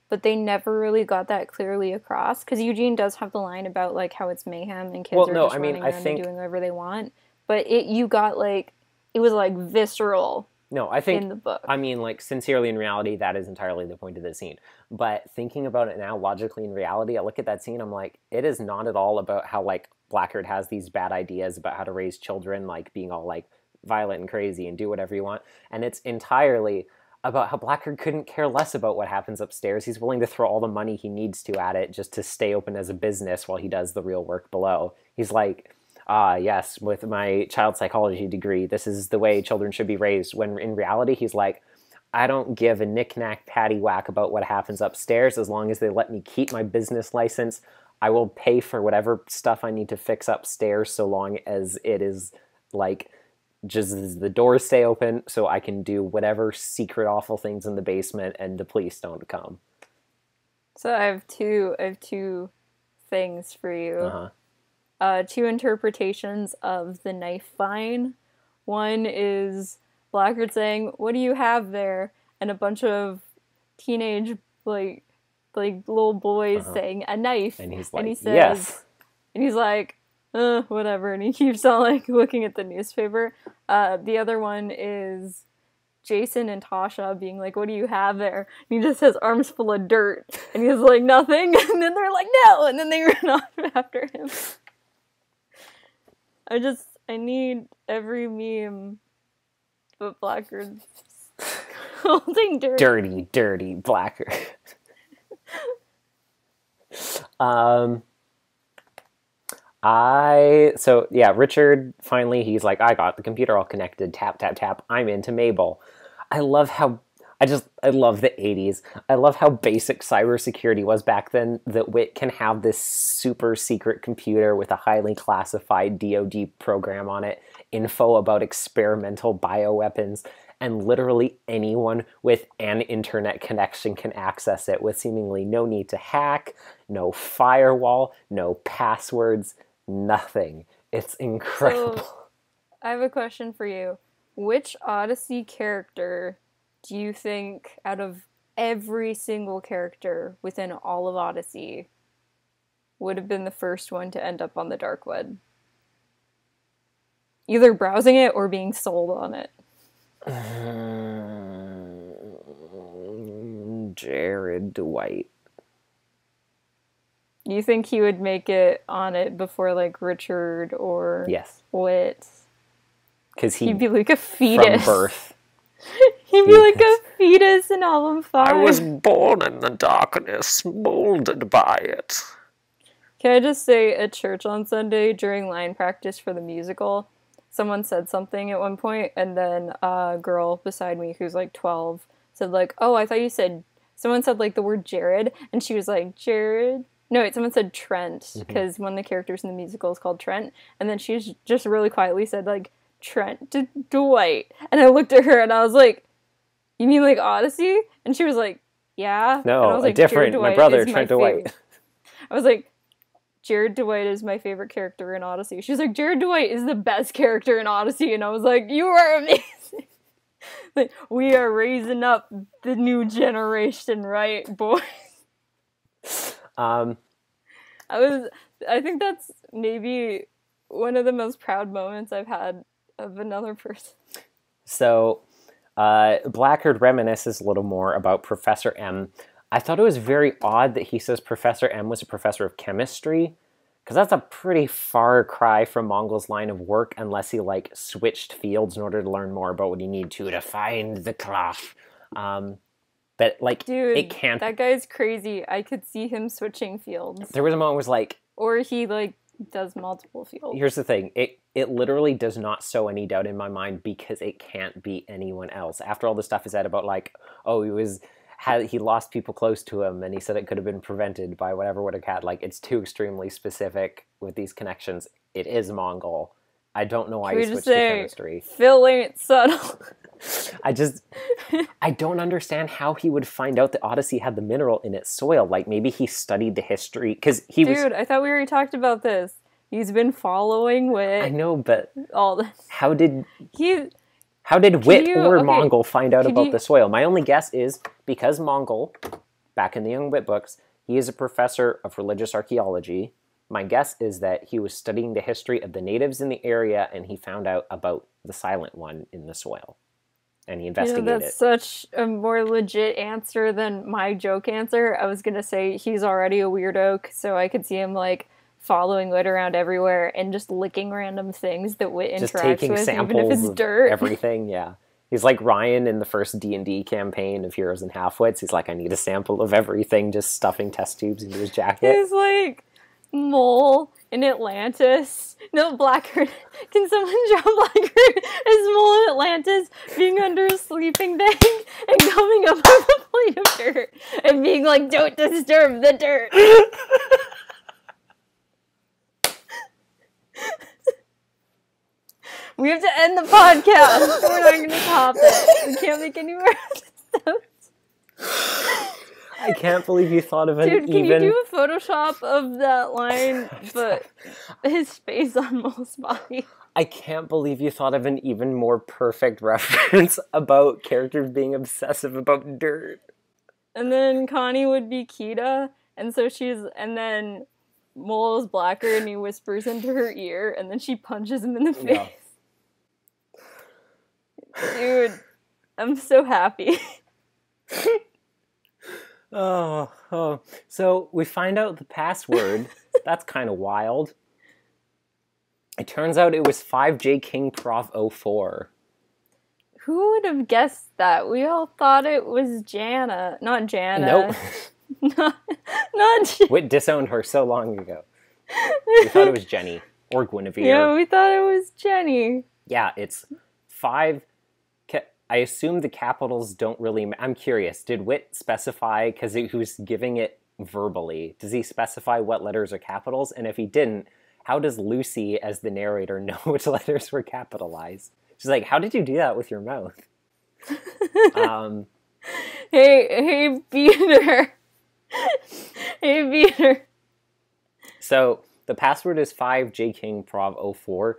Speaker 2: but they never really got that clearly across, because Eugene does have the line about, like, how it's mayhem and kids are just running around and doing whatever they want, but you got, like, it was, like, visceral.
Speaker 1: No, I think,
Speaker 2: in the book.
Speaker 1: I mean, like, sincerely, in reality, that is entirely the point of the scene. But thinking about it now, logically, in reality, I look at that scene, I'm like, it is not at all about how, like, Blackgaard has these bad ideas about how to raise children, like, being all, like, violent and crazy and do whatever you want. And it's entirely about how Blackgaard couldn't care less about what happens upstairs. He's willing to throw all the money he needs to at it just to stay open as a business while he does the real work below. He's like, yes, with my child psychology degree, this is the way children should be raised. When in reality, he's like, I don't give a knick-knack paddywhack about what happens upstairs as long as they let me keep my business license. I will pay for whatever stuff I need to fix upstairs so long as it is, like, just the doors stay open so I can do whatever secret awful things in the basement and the police don't come.
Speaker 2: So I have two things for you. Two interpretations of the knife vine. One is Blackgaard saying, "What do you have there?" and a bunch of teenage like little boys saying, "A knife."
Speaker 1: And he's like,
Speaker 2: and he says,
Speaker 1: yes.
Speaker 2: And he's like, whatever. And he keeps on, like, looking at the newspaper. The other one is Jason and Tasha being like, "What do you have there?" And he just has arms full of dirt. And he's like, "Nothing." And then they're like, "No!" And then they run off after him. I need every meme but Blackgaard's holding dirt.
Speaker 1: Dirty Blackgaard. Richard, finally, he's like, I got the computer all connected, tap, tap, tap, I'm into Mabel. I love the 80s. I love how basic cybersecurity was back then, that Whit can have this super secret computer with a highly classified DoD program on it, info about experimental bioweapons, and literally anyone with an internet connection can access it with seemingly no need to hack, no firewall, no passwords, nothing. It's incredible.
Speaker 2: So, I have a question for you. Which Odyssey character do you think, out of every single character within all of Odyssey, would have been the first one to end up on the dark web? Either browsing it or being sold on it.
Speaker 1: Jared Dwight.
Speaker 2: You think he would make it on it before, like, Richard or Whit?
Speaker 1: Because
Speaker 2: he'd be like a fetus.
Speaker 1: From birth.
Speaker 2: He'd be like a fetus in album 5.
Speaker 1: I was born in the darkness, molded by it.
Speaker 2: Can I just say, at church on Sunday, during line practice for the musical, someone said something at one point, and then a girl beside me who's like 12 said like, oh, I thought you said, someone said like the word Jared, and she was like, Jared? No, wait, someone said Trent, because one of the characters in the musical is called Trent, and then she just really quietly said like, Trent Dwight. And I looked at her and I was like, you mean like Odyssey? And she was like, yeah.
Speaker 1: No,
Speaker 2: and I was like,
Speaker 1: different, my brother, Trent Dwight.
Speaker 2: I was like, Jared Dwight is my favorite character in Odyssey. She was like, Jared Dwight is the best character in Odyssey. And I was like, you are amazing. Like, we are raising up the new generation, right, boys? I think that's maybe one of the most proud moments I've had of another person.
Speaker 1: So, Blackgaard reminisces a little more about Professor M. I thought it was very odd that he says Professor M was a professor of chemistry, because that's a pretty far cry from Mongol's line of work, unless he, like, switched fields in order to learn more about what he needed to find the cloth. But, like,
Speaker 2: dude,
Speaker 1: it can't...
Speaker 2: that guy's crazy. I could see him switching fields.
Speaker 1: There was a moment where it was like...
Speaker 2: Or he, like, does multiple fields.
Speaker 1: Here's the thing. It literally does not sow any doubt in my mind, because it can't be anyone else. After all the stuff is said about, like, oh, he lost people close to him, and he said it could have been prevented by whatever would have had. Like, it's too extremely specific with these connections. It is Mongol. I don't know why he switched to chemistry.
Speaker 2: Phil ain't subtle.
Speaker 1: I don't understand how he would find out that Odyssey had the mineral in its soil. Like, maybe he studied the history, because he was...
Speaker 2: Dude, I thought we already talked about this. He's been following Whit.
Speaker 1: I know, but...
Speaker 2: all this.
Speaker 1: How did Whit or Mongol find out about the soil? My only guess is, because Mongol, back in the Young Whit books, he is a professor of religious archaeology. My guess is that he was studying the history of the natives in the area, and he found out about the Silent One in the soil. And he investigated it.
Speaker 2: That's such a more legit answer than my joke answer. I was going to say he's already a weirdo, so I could see him, like, following Whit around everywhere and just licking random things that Whit interacts with, even if it's dirt.
Speaker 1: Everything, yeah. He's like Ryan in the first D&D campaign of Heroes and Halfwits. He's like, I need a sample of everything, just stuffing test tubes into his jacket.
Speaker 2: He's like Mole in Atlantis. No, Blackgaard. Can someone draw Blackgaard as Mole in Atlantis being under a sleeping bag and coming up with a plate of dirt and being like, don't disturb the dirt. We have to end the podcast. We're not going to top it. We can't make any more episodes.
Speaker 1: I can't believe you thought of an
Speaker 2: Dude, can you do a Photoshop of that line, but his face on Mole's body?
Speaker 1: I can't believe you thought of an even more perfect reference about characters being obsessive about dirt.
Speaker 2: And then Connie would be Kita, and then Mole is Blackgaard, and he whispers into her ear, and then she punches him in the face. Yeah. Dude, I'm so happy.
Speaker 1: Oh. So we find out the password. That's kind of wild. It turns out it was 5J King Prof 04.
Speaker 2: Who would have guessed that? We all thought it was Jana. Not Jana.
Speaker 1: Nope.
Speaker 2: not Jana.
Speaker 1: Whit disowned her so long ago. We thought it was Jenny. Or Guinevere.
Speaker 2: Yeah, we thought it was Jenny.
Speaker 1: Yeah, it's 5... I assume the capitals don't really... I'm curious. Did Whit specify, because he was giving it verbally, does he specify what letters are capitals? And if he didn't, how does Lucy, as the narrator, know which letters were capitalized? She's like, how did you do that with your mouth?
Speaker 2: Hey, Beater. Hey, Beater.
Speaker 1: So the password is 5 J King Prov 04,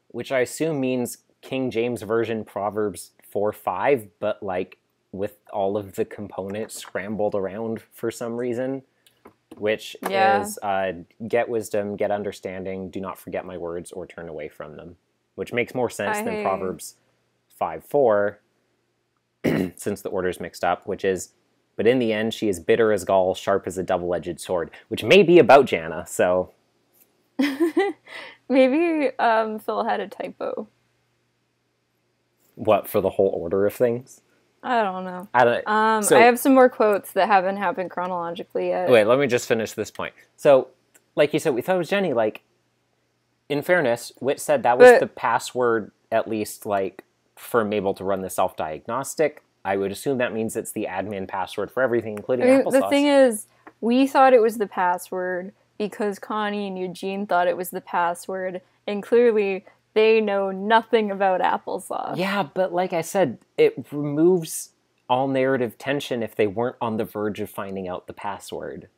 Speaker 1: which I assume means King James Version Proverbs 4:5, but like with all of the components scrambled around for some reason, which is get wisdom, get understanding, do not forget my words or turn away from them, which makes more sense than Proverbs 5:4, since the order's mixed up, which is, but in the end she is bitter as gall, sharp as a double-edged sword, which may be about Jana, so...
Speaker 2: Maybe Phil had a typo.
Speaker 1: What, for the whole order of things?
Speaker 2: I don't know.
Speaker 1: I
Speaker 2: have some more quotes that haven't happened chronologically yet.
Speaker 1: Wait, let me just finish this point. So, like you said, we thought it was Jenny. Like, in fairness, Whit said that was the password, at least, like, for Mabel to run the self-diagnostic. I would assume that means it's the admin password for everything, including Applesauce.
Speaker 2: The thing is, we thought it was the password because Connie and Eugene thought it was the password, and clearly they know nothing about Applesauce.
Speaker 1: Yeah, but like I said, it removes all narrative tension if they weren't on the verge of finding out the password.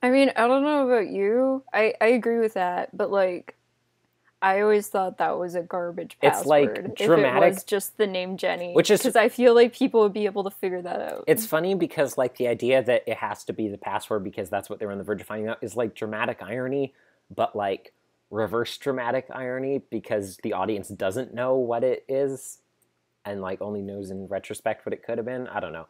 Speaker 2: I mean, I don't know about you. I agree with that, but like, I always thought that was a garbage password. It's like dramatic. If it was just the name Jenny. Which is... Because I feel like people would be able to figure that out.
Speaker 1: It's funny because like the idea that it has to be the password because that's what they're on the verge of finding out is like dramatic irony, but like reverse dramatic irony because the audience doesn't know what it is and like only knows in retrospect what it could have been. I don't know.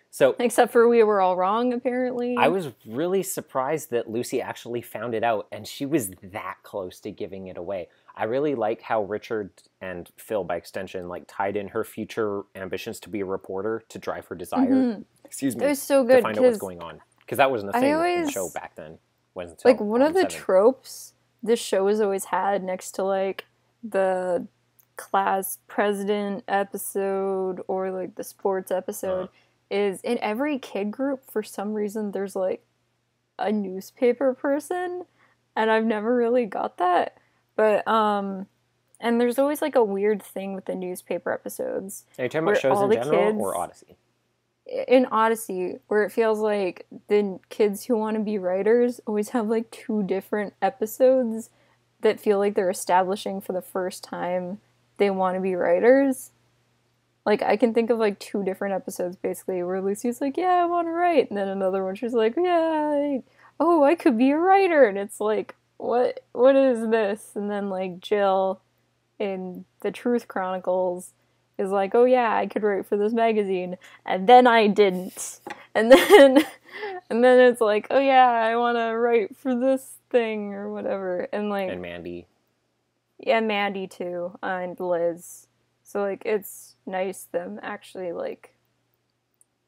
Speaker 1: So
Speaker 2: except for we were all wrong, apparently.
Speaker 1: I was really surprised that Lucy actually found it out, and she was that close to giving it away. I really like how Richard and Phil, by extension, like tied in her future ambitions to be a reporter to drive her desire. Mm-hmm. Excuse me.
Speaker 2: It was so good
Speaker 1: to find out what's going on, because that wasn't a thing in the show back then. Wasn't until
Speaker 2: like one of the tropes this show has always had next to like the class president episode or like the sports episode. Is in every kid group, for some reason, there's, like, a newspaper person, and I've never really got that, but, and there's always, like, a weird thing with the newspaper episodes.
Speaker 1: Are you talking about shows in general, or Odyssey?
Speaker 2: In Odyssey, where it feels like the kids who want to be writers always have, like, 2 different episodes that feel like they're establishing for the first time they want to be writers. Like, I can think of, like, 2 different episodes, basically, where Lucy's like, yeah, I want to write. And then another one, she's like, yeah, I could be a writer. And it's like, what is this? And then, like, Jill in The Truth Chronicles is like, oh, yeah, I could write for this magazine. And then I didn't. And then it's like, oh, yeah, I want to write for this thing or whatever. And, like...
Speaker 1: And Mandy.
Speaker 2: Yeah, Mandy, too. And Liz. So, like, it's nice them actually, like,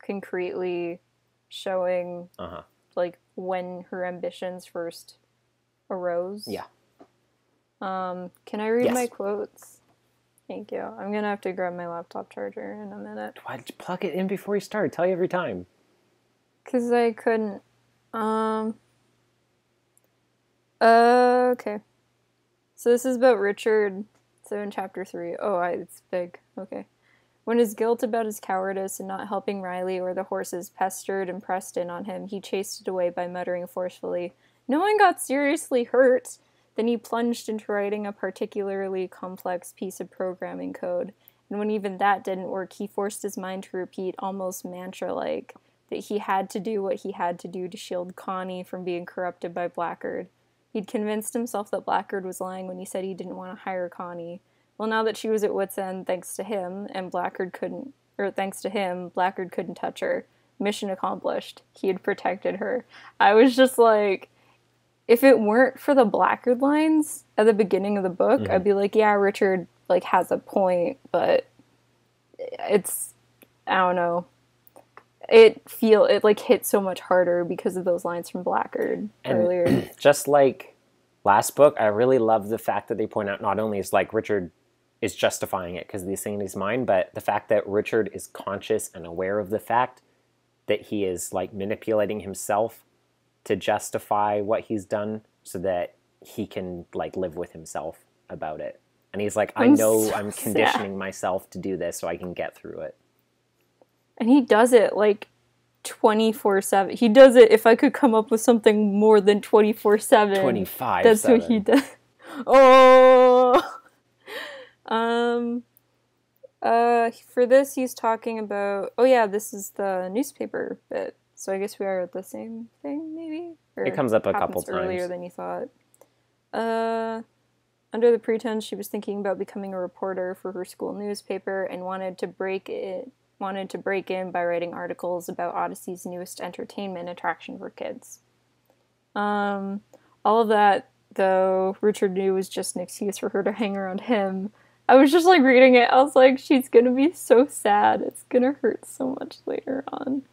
Speaker 2: concretely showing, like, when her ambitions first arose.
Speaker 1: Yeah.
Speaker 2: Can I read my quotes? Thank you. I'm gonna have to grab my laptop charger in a minute.
Speaker 1: Why'd you plug it in before you start? Tell you every time. Because
Speaker 2: I couldn't. Okay. So this is about Richard... So in chapter 3, it's big. Okay. When his guilt about his cowardice in not helping Riley or the horses pestered and pressed in on him, he chased it away by muttering forcefully, "No one got seriously hurt." Then he plunged into writing a particularly complex piece of programming code. And when even that didn't work, he forced his mind to repeat, almost mantra-like, that he had to do what he had to do to shield Connie from being corrupted by Blackgaard. He'd convinced himself that Blackgaard was lying when he said he didn't want to hire Connie. Well, now that she was at wit's end thanks to him, Blackgaard couldn't touch her. Mission accomplished. He had protected her. I was just like, if it weren't for the Blackgaard lines at the beginning of the book, I'd be like, yeah, Richard, like, has a point, but it's, I don't know. It like hit so much harder because of those lines from Blackgaard earlier.
Speaker 1: Just like last book, I really love the fact that they point out not only is like Richard is justifying it because he's saying in his mind, but the fact that Richard is conscious and aware of the fact that he is like manipulating himself to justify what he's done so that he can like live with himself about it. And he's like, I know so I'm conditioning myself to do this so I can get through it.
Speaker 2: And he does it, like, 24/7. He does it if I could come up with something more than 24/7.
Speaker 1: 25/7.
Speaker 2: That's what he does. Oh! For this, he's talking about... Oh, yeah, this is the newspaper bit. So I guess we are at the same thing, maybe? Or
Speaker 1: it comes up a couple times.
Speaker 2: Earlier than you thought. Under the pretense she was thinking about becoming a reporter for her school newspaper and wanted to break in by writing articles about Odyssey's newest entertainment attraction for kids. All of that, though, Richard knew was just an excuse for her to hang around him. I was just, like, reading it. I was like, she's gonna be so sad. It's gonna hurt so much later on.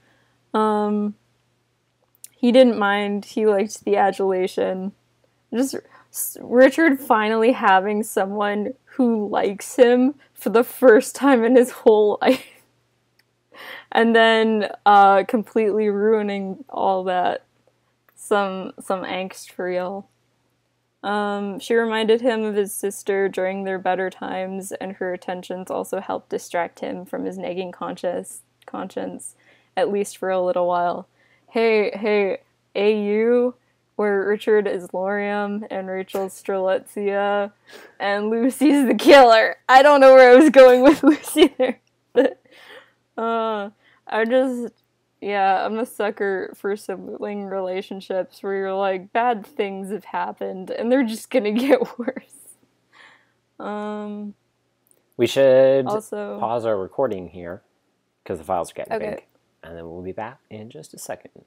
Speaker 2: He didn't mind. He liked the adulation. Just Richard finally having someone who likes him for the first time in his whole life. And then completely ruining all that. Some angst for real. She reminded him of his sister during their better times, and her attentions also helped distract him from his nagging conscience, at least for a little while. Hey, AIOO, where Richard is Lorium and Rachel's Strelitzia, and Lucy's the killer. I don't know where I was going with Lucy there. But, I'm a sucker for sibling relationships where you're like, bad things have happened, and they're just gonna get worse.
Speaker 1: We should also pause our recording here, because the files are getting big. And then we'll be back in just a second.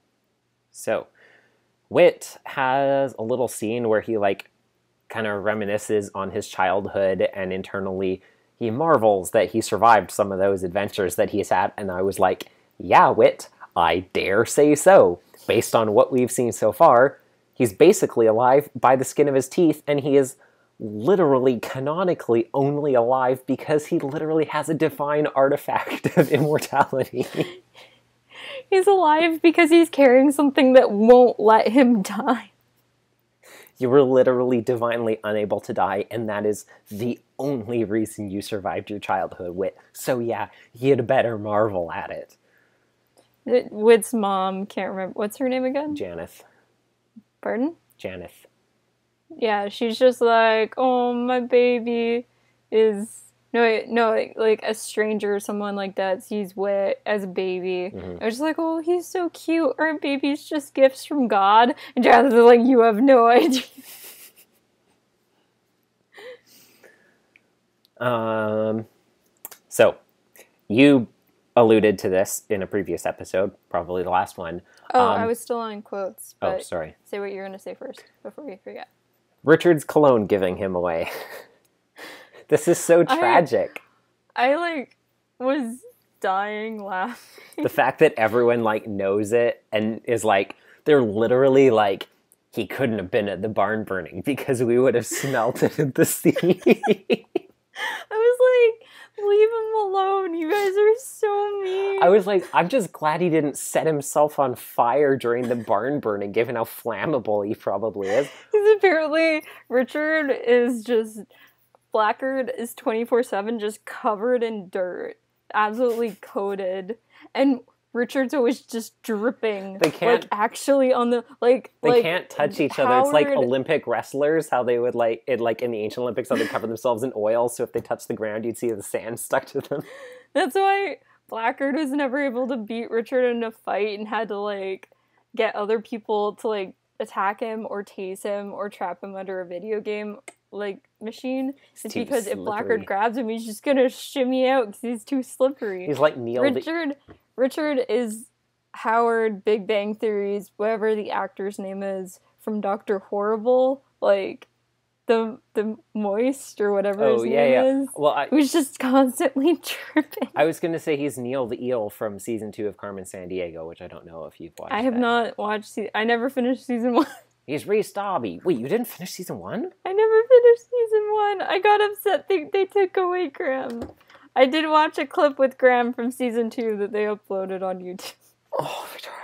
Speaker 1: So, Whit has a little scene where he, like, kind of reminisces on his childhood, and internally he marvels that he survived some of those adventures that he's had, and I was like, yeah, Whit, I dare say so. Based on what we've seen so far, he's basically alive by the skin of his teeth, and he is literally, canonically, only alive because he literally has a divine artifact of immortality.
Speaker 2: He's alive because he's carrying something that won't let him die.
Speaker 1: You were literally divinely unable to die, and that is the only reason you survived your childhood, Whit. So yeah, you'd better marvel at it.
Speaker 2: Whit's mom, can't remember. What's her name again?
Speaker 1: Janeth.
Speaker 2: Pardon?
Speaker 1: Janeth.
Speaker 2: Yeah, she's just like, oh, my baby is... No, like a stranger or someone like that sees Whit as a baby. Mm-hmm. I was just like, oh, he's so cute. Aren't babies just gifts from God? And Janeth is like, you have no idea.
Speaker 1: So, you alluded to this in a previous episode, probably the last one.
Speaker 2: Oh, I was still on quotes. But
Speaker 1: oh, sorry.
Speaker 2: Say what you're going to say first before we forget.
Speaker 1: Richard's cologne giving him away. This is so tragic.
Speaker 2: I was dying laughing.
Speaker 1: The fact that everyone, knows it and is they're literally he couldn't have been at the barn burning because we would have smelt it at the sea.
Speaker 2: I was like, leave him alone. You guys are so mean.
Speaker 1: I was like, I'm just glad he didn't set himself on fire during the barn burning, given how flammable he probably is.
Speaker 2: Because apparently Richard is just... Blackgaard is 24/7 just covered in dirt. Absolutely coated. And Richard's always just dripping.
Speaker 1: They can't...
Speaker 2: actually on the...
Speaker 1: They can't touch each other. It's like Olympic wrestlers, how they would, in the ancient Olympics, how they cover themselves in oil, so if they touch the ground, you'd see the sand stuck to them.
Speaker 2: That's why Blackgaard was never able to beat Richard in a fight and had to, get other people to, attack him or tase him or trap him under a video game, machine. It's because if Blackgaard grabs him, he's just gonna shimmy out because he's too slippery.
Speaker 1: He's like Neil.
Speaker 2: Richard is Howard Big Bang Theory's, whatever the actor's name is, from Dr. Horrible, the moist or whatever his name is. Well, who's just constantly tripping.
Speaker 1: I was gonna say he's Neil the Eel from season 2 of Carmen Sandiego, which I don't know if you've watched.
Speaker 2: I have not watched. I never finished season 1.
Speaker 1: He's Rhys Dobby. Wait, you didn't finish season 1?
Speaker 2: I never finished season 1. I got upset they took away Graham. I did watch a clip with Graham from season 2 that they uploaded on YouTube.
Speaker 1: Oh, Victoria.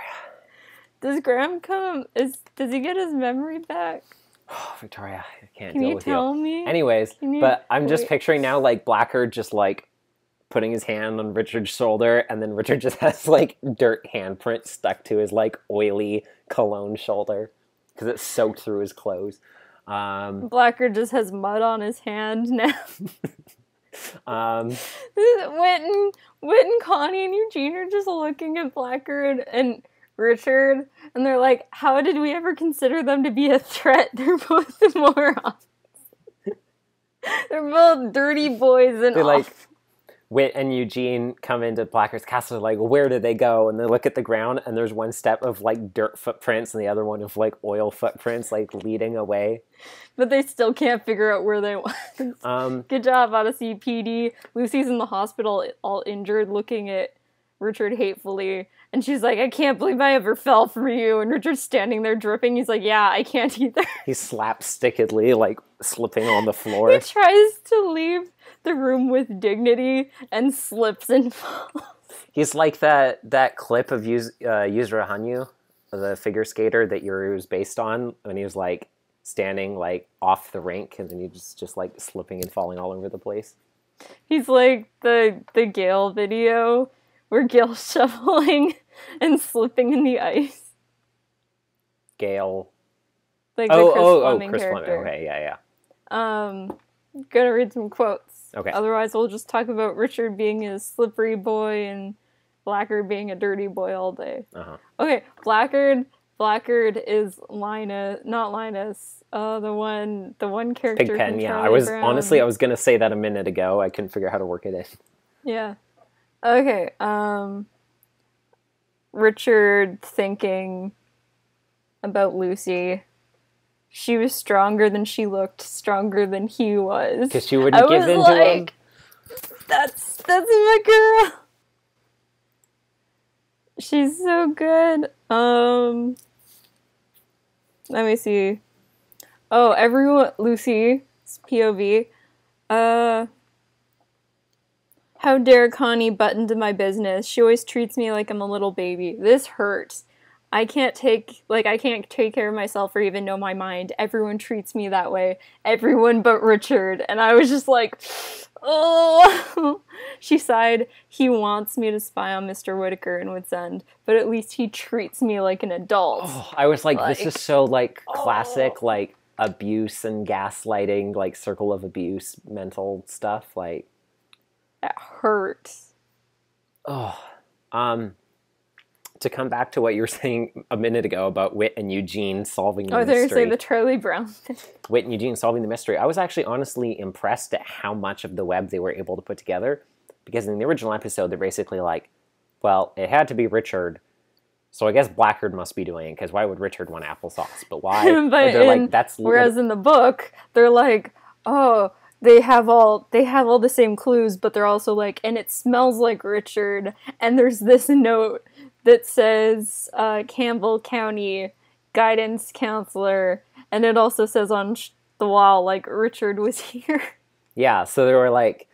Speaker 2: Does Graham come? Does he get his memory back?
Speaker 1: Oh, Victoria, I can't
Speaker 2: Can
Speaker 1: deal
Speaker 2: you
Speaker 1: with
Speaker 2: tell
Speaker 1: you.
Speaker 2: me?
Speaker 1: Anyways, but I'm just picturing now, like, Blackgaard just, like, putting his hand on Richard's shoulder, and then Richard just has, like, dirt handprints stuck to his, like, oily cologne shoulder, because it's soaked through his clothes.
Speaker 2: Blackgaard just has mud on his hand now. Whit and Connie and Eugene are just looking at Blackgaard and Richard, and they're like, how did we ever consider them to be a threat? They're both morons. They're both dirty boys and
Speaker 1: like, Whit and Eugene come into Blackgaard's castle, like, where did they go? And they look at the ground, and there's one step of, like, dirt footprints, and the other one of, like, oil footprints, like, leading away.
Speaker 2: But they still can't figure out where they went. Good job, Odyssey PD. Lucy's in the hospital, all injured, looking at Richard hatefully, and she's like, I can't believe I ever fell for you. And Richard's standing there dripping. He's like, yeah, I can't either.
Speaker 1: He's slapstickedly, like, slipping on the floor.
Speaker 2: He tries to leave the room with dignity and slips and falls.
Speaker 1: He's like that clip of Yuzuru Hanyu, the figure skater that Yuri was based on, when he was, like, standing, like, off the rink, and then he just like, slipping and falling all over the place.
Speaker 2: He's like the Gale video, where Gale's shoveling and slipping in the ice.
Speaker 1: Gale.
Speaker 2: Like the
Speaker 1: Chris Fleming.
Speaker 2: character.
Speaker 1: Okay, yeah.
Speaker 2: Gonna read some quotes.
Speaker 1: Okay.
Speaker 2: Otherwise, we'll just talk about Richard being a slippery boy and Blackgaard being a dirty boy all day.
Speaker 1: Uh-huh.
Speaker 2: Okay, Blackgaard is Linus, not Linus. The one character.
Speaker 1: Pigpen, yeah. I was gonna say that a minute ago. I couldn't figure out how to work it in.
Speaker 2: Yeah. Okay. Richard thinking about Lucy. She was stronger than she looked, stronger than he was.
Speaker 1: Because she wouldn't give in to him?
Speaker 2: That's my girl. She's so good. Let me see. Oh, everyone, Lucy's POV. How dare Connie butt into my business? She always treats me like I'm a little baby. This hurts. I can't take care of myself or even know my mind. Everyone treats me that way. Everyone but Richard. And I was just like, oh. She sighed. He wants me to spy on Mr. Whittaker in Wits End, but at least he treats me like an adult.
Speaker 1: Oh, I was like, this is so, like, classic, like, abuse and gaslighting, like, circle of abuse mental stuff. Like,
Speaker 2: that hurts.
Speaker 1: Oh, to come back to what you were saying a minute ago about Whit and Eugene solving the mystery.
Speaker 2: Oh, they say the Charlie Brown thing.
Speaker 1: Whit and Eugene solving the mystery. I was actually honestly impressed at how much of the web they were able to put together. Because in the original episode, they're basically like, well, it had to be Richard, so I guess Blackgaard must be doing it, because why would Richard want applesauce? But why?
Speaker 2: Whereas in the book, they're like, oh, they have all the same clues, but they're also like, and it smells like Richard, and there's this note that says Campbell County guidance counselor, and it also says on the wall, like, Richard was here.
Speaker 1: Yeah, so they were like,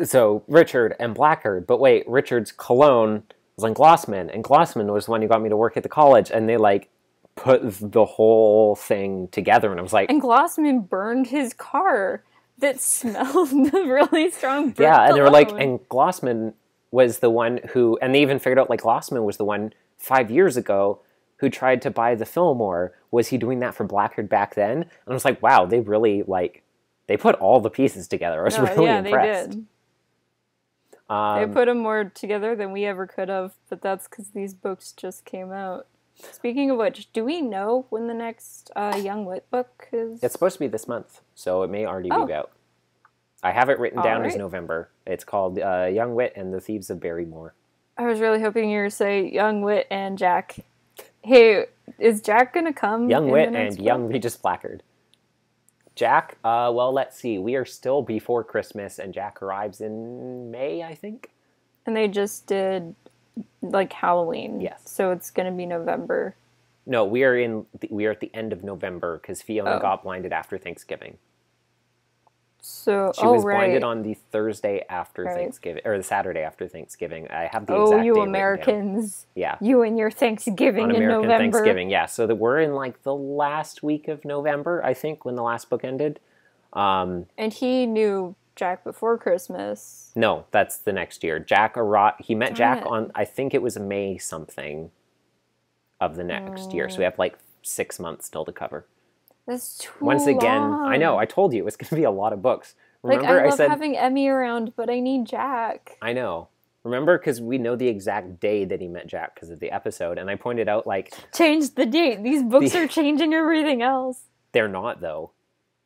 Speaker 1: so Richard and Blackgaard, but wait, Richard's cologne was on Glossman, and Glossman was the one who got me to work at the college, and they, like, put the whole thing together, and I was like...
Speaker 2: And Glossman burned his car that smelled really strong burnt
Speaker 1: Yeah, and they were
Speaker 2: cologne.
Speaker 1: like, and Glossman was the one who, and they even figured out, like, Glossman was the one 5 years ago who tried to buy the Fillmore. Was he doing that for Blackgaard back then? And I was like, wow, they really, like, they put all the pieces together. I was really impressed.
Speaker 2: They did. They put them more together than we ever could have, but that's because these books just came out. Speaking of which, do we know when the next Young Wit book is?
Speaker 1: It's supposed to be this month, so it may already be out. I have it written down as November. It's called Young Wit and the Thieves of Barrymore.
Speaker 2: I was really hoping you were to say Young Wit and Jack. Hey, is Jack going to come?
Speaker 1: Young Wit and Young Regis Blackgaard. Jack, well, let's see. We are still before Christmas, and Jack arrives in May, I think.
Speaker 2: And they just did, like, Halloween.
Speaker 1: Yes.
Speaker 2: So it's going to be November.
Speaker 1: No, we are at the end of November, because Fiona got blinded after Thanksgiving.
Speaker 2: So,
Speaker 1: she was blinded on the Thursday after Thanksgiving, or the Saturday after Thanksgiving. I have the exact
Speaker 2: you
Speaker 1: date
Speaker 2: Americans.
Speaker 1: Yeah.
Speaker 2: You and your Thanksgiving
Speaker 1: on
Speaker 2: in
Speaker 1: American
Speaker 2: November.
Speaker 1: Thanksgiving, yeah. So we're in like the last week of November, I think, when the last book ended.
Speaker 2: And he knew Jack before Christmas.
Speaker 1: No, that's the next year. He met Jack on, I think it was May something of the next year. So we have like 6 months still to cover.
Speaker 2: That's too
Speaker 1: Once again,
Speaker 2: long.
Speaker 1: I know, I told you, it's going to be a lot of books.
Speaker 2: Remember, I love having Emmy around, but I need Jack.
Speaker 1: I know. Remember, because we know the exact day that he met Jack because of the episode, and I pointed out, like...
Speaker 2: Change the date. These books are changing everything else.
Speaker 1: They're not, though.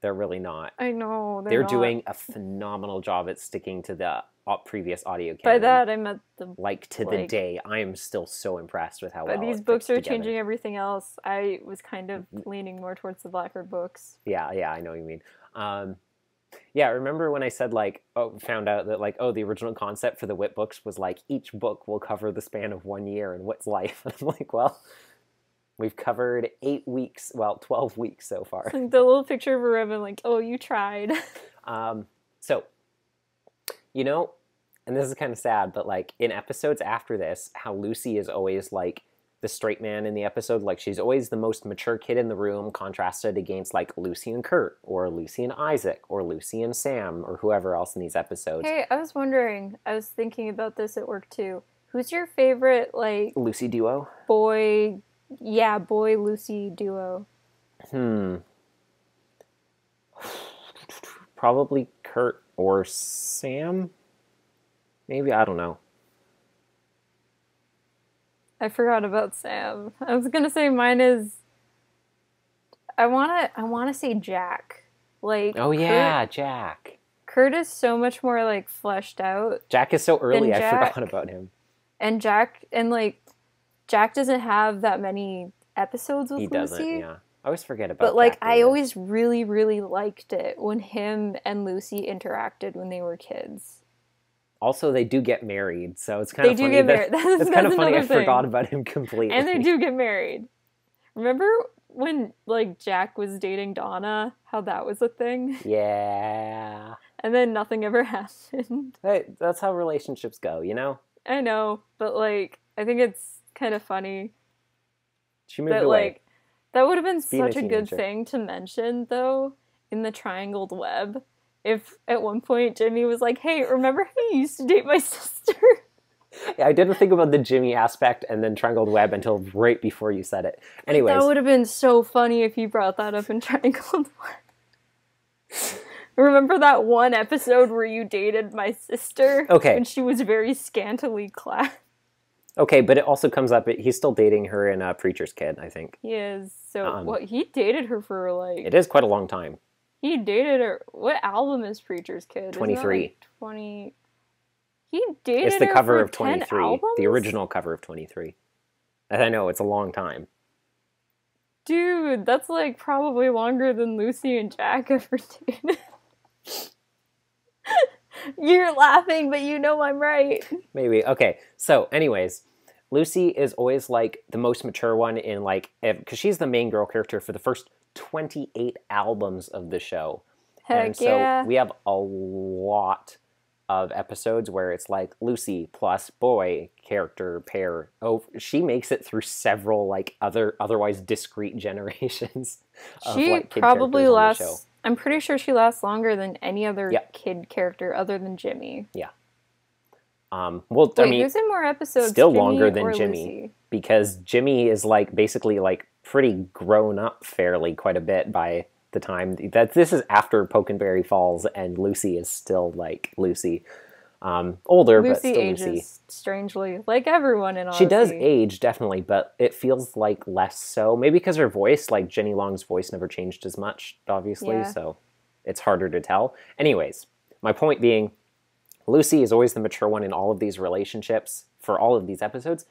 Speaker 1: They're really not.
Speaker 2: I know,
Speaker 1: they're doing a phenomenal job at sticking to the previous audio canon.
Speaker 2: By that, I meant the...
Speaker 1: Like, to the day. I am still so impressed with how well
Speaker 2: these books are changing everything else. I was kind of leaning more towards the Blackgaard books.
Speaker 1: Yeah, I know what you mean. Yeah, remember when I said, like, found out that, like, the original concept for the Wit books was, like, each book will cover the span of 1 year in Wit's life. And I'm like, well, we've covered 8 weeks, 12 weeks so far.
Speaker 2: The little picture of Revan, like, you tried.
Speaker 1: So, you know, and this is kind of sad, but, like, in episodes after this, how Lucy is always, like, the straight man in the episode, like, she's always the most mature kid in the room, contrasted against, like, Lucy and Kurt, or Lucy and Isaac, or Lucy and Sam, or whoever else in these episodes.
Speaker 2: Hey, I was thinking about this at work, too. Who's your favorite, like...
Speaker 1: Lucy duo?
Speaker 2: boy-Lucy duo?
Speaker 1: Probably Kurt or Sam? Maybe, I don't know.
Speaker 2: I forgot about Sam. I was gonna say mine is... I wanna say Jack. Like...
Speaker 1: Oh yeah, Jack.
Speaker 2: Kurt is so much more, like, fleshed out.
Speaker 1: Jack is so early, I forgot about him.
Speaker 2: And Jack doesn't have that many episodes with Lucy.
Speaker 1: He doesn't, yeah. I always forget about
Speaker 2: But, like,
Speaker 1: Jack,
Speaker 2: I always really, really liked it when him and Lucy interacted when they were kids.
Speaker 1: Also, they do get married, so it's kind of funny.
Speaker 2: They do get married.
Speaker 1: It's kind of funny. I forgot about him completely.
Speaker 2: And they do get married. Remember when, like, Jack was dating Donna? How that was a thing?
Speaker 1: Yeah.
Speaker 2: And then nothing ever happened.
Speaker 1: Hey, that's how relationships go, you know?
Speaker 2: I know, but, like, I think it's kind of funny.
Speaker 1: She moved away.
Speaker 2: Like, that would have been such a good thing to mention, though, in the Triangled Web. If at one point Jimmy was like, hey, remember how you used to date my sister?
Speaker 1: Yeah, I didn't think about the Jimmy aspect and then Triangled Web until right before you said it. Anyways.
Speaker 2: That would have been so funny if you brought that up in Triangled Web. Remember that one episode where you dated my sister?
Speaker 1: Okay.
Speaker 2: And she was very scantily clad.
Speaker 1: Okay, but it also comes up, he's still dating her in Preacher's Kid, I think.
Speaker 2: He is. So, he dated her for, like...
Speaker 1: It is quite a long time.
Speaker 2: He dated her... What album is Preacher's Kid?
Speaker 1: 23.
Speaker 2: Like 20... He dated her
Speaker 1: It's the cover
Speaker 2: for
Speaker 1: of 23.
Speaker 2: 10 albums?
Speaker 1: The original cover of 23. I know, it's a long time.
Speaker 2: Dude, that's, like, probably longer than Lucy and Jack ever dated. You're laughing, but you know I'm right.
Speaker 1: Maybe. Okay, so anyways, Lucy is always, like, the most mature one in, like... Because she's the main girl character for the first 28 albums of the show.
Speaker 2: Heck yeah.
Speaker 1: So we have a lot of episodes where it's, like, Lucy plus boy character pair. Oh, she makes it through several, like, otherwise discrete generations of, like, kid
Speaker 2: probably
Speaker 1: characters on the show.
Speaker 2: I'm pretty sure she lasts longer than any other kid character other than Jimmy.
Speaker 1: Yeah.
Speaker 2: Wait,
Speaker 1: I mean,
Speaker 2: who's in more episodes?
Speaker 1: Still
Speaker 2: Jimmy
Speaker 1: longer than
Speaker 2: or
Speaker 1: Jimmy,
Speaker 2: Lucy?
Speaker 1: because Jimmy is, like, basically, like, pretty grown up fairly quite a bit by the time that this is after Pokenberry Falls, and Lucy is still, like, Lucy. Older, but still
Speaker 2: ages
Speaker 1: Lucy.
Speaker 2: Strangely, like everyone in Odyssey.
Speaker 1: She does age, definitely, but it feels like less so. Maybe because her voice, like Jenny Long's voice, never changed as much, obviously, so it's harder to tell. Anyways, my point being, Lucy is always the mature one in all of these relationships for all of these episodes,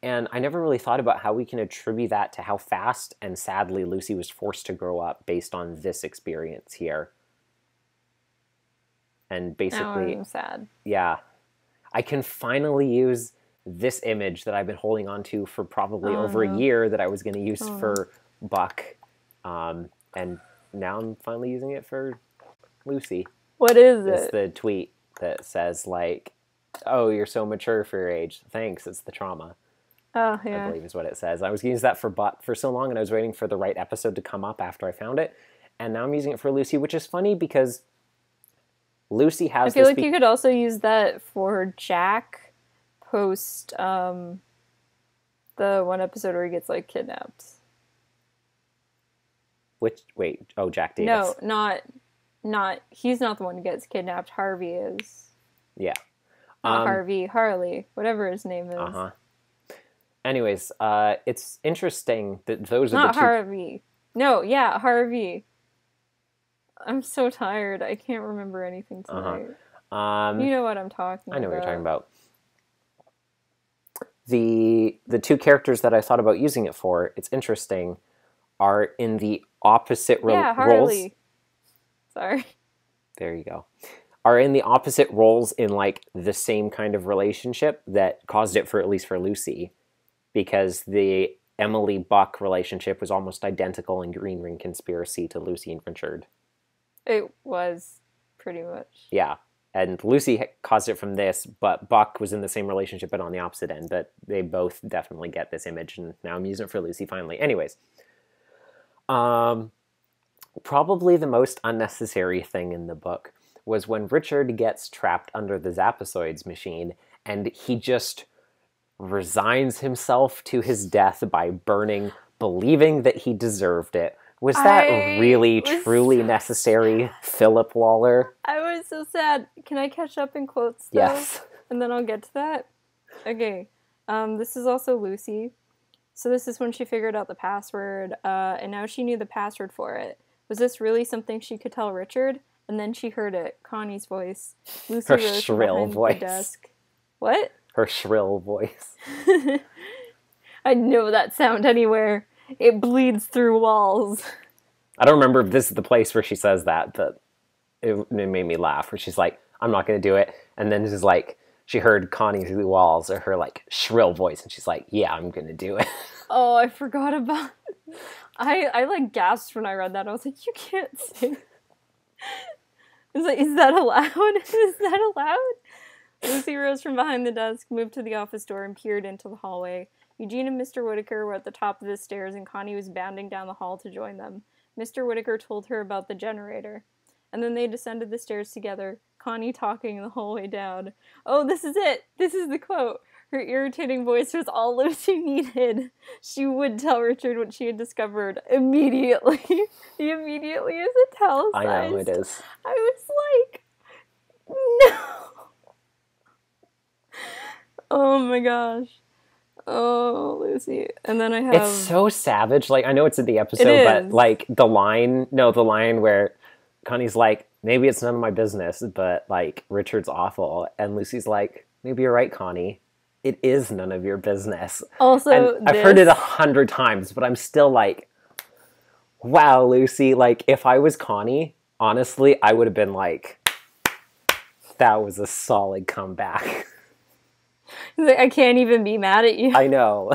Speaker 1: and I never really thought about how we can attribute that to how fast and sadly Lucy was forced to grow up based on this experience here. And basically,
Speaker 2: I'm sad.
Speaker 1: Yeah, I can finally use this image that I've been holding on to for probably over a year that I was going to use for Buck, and now I'm finally using it for Lucy.
Speaker 2: What is it?
Speaker 1: It's the tweet that says, like, oh, you're so mature for your age. Thanks, it's the trauma.
Speaker 2: Oh, yeah.
Speaker 1: I believe is what it says. I was using that for Butt for so long, and I was waiting for the right episode to come up after I found it. And now I'm using it for Lucy, which is funny because Lucy has
Speaker 2: I feel like you could also use that for Jack post the one episode where he gets, like, kidnapped.
Speaker 1: Jack Davis.
Speaker 2: No, not, he's not the one who gets kidnapped. Harvey is.
Speaker 1: Yeah.
Speaker 2: Not Harley, whatever his name is.
Speaker 1: Uh-huh. Anyways, it's interesting that those are
Speaker 2: not
Speaker 1: the two...
Speaker 2: Harvey. No, yeah, Harvey. I'm so tired. I can't remember anything tonight. You know what I'm talking about.
Speaker 1: I know what you're talking about. The two characters that I thought about using it for, it's interesting, are in the opposite roles.
Speaker 2: Yeah, Harley. Sorry.
Speaker 1: There you go. Are in the opposite roles in, like, the same kind of relationship that caused it for, at least for Lucy. Because the Emily-Buck relationship was almost identical in Green Ring Conspiracy to Lucy and Richard.
Speaker 2: It was, pretty much.
Speaker 1: Yeah. And Lucy caused it from this, but Buck was in the same relationship but on the opposite end. But they both definitely get this image, and now I'm using it for Lucy finally. Anyways. Probably the most unnecessary thing in the book was when Richard gets trapped under the Zapasoids machine, and he just resigns himself to his death by burning, believing that he deserved it. Was that really, truly necessary, Philip Waller?
Speaker 2: I was so sad. Can I catch up in quotes, though?
Speaker 1: Yes.
Speaker 2: And then I'll get to that? Okay. This is also Lucy. So this is when she figured out the password, and now she knew the password for it. Was this really something she could tell Richard? And then she heard it. Connie's voice. Lucy
Speaker 1: Her
Speaker 2: rose
Speaker 1: shrill
Speaker 2: from
Speaker 1: voice.
Speaker 2: the desk. What?
Speaker 1: Her shrill voice.
Speaker 2: I know that sound anywhere. It bleeds through walls.
Speaker 1: I don't remember if this is the place where she says that, but it made me laugh. Where she's like, I'm not going to do it. And then this is like, she heard Connie through the walls, or her, like, shrill voice. And she's like, yeah, I'm going to do it.
Speaker 2: Oh, I forgot about it. I like gasped when I read that. I was like, you can't sing. I was like, is that allowed? Is that allowed? Lucy rose from behind the desk, moved to the office door, and peered into the hallway. Eugene and Mr. Whittaker were at the top of the stairs, and Connie was bounding down the hall to join them. Mr. Whittaker told her about the generator. And then they descended the stairs together, Connie talking the whole way down. Oh, this is it! This is the quote. Her irritating voice was all Lucy needed. She would tell Richard what she had discovered immediately. The immediately is italicized.
Speaker 1: I know, it is.
Speaker 2: I was like, no! Oh my gosh. Oh, Lucy. And then I have...
Speaker 1: It's so savage. Like, I know it's in the episode, but, like, the line where Connie's like, maybe it's none of my business, but, like, Richard's awful. And Lucy's like, maybe you're right, Connie. It is none of your business.
Speaker 2: Also,
Speaker 1: and I've heard it 100 times, but I'm still like, wow, Lucy. Like, if I was Connie, honestly, I would have been like, that was a solid comeback.
Speaker 2: Like, I can't even be mad at you.
Speaker 1: I know.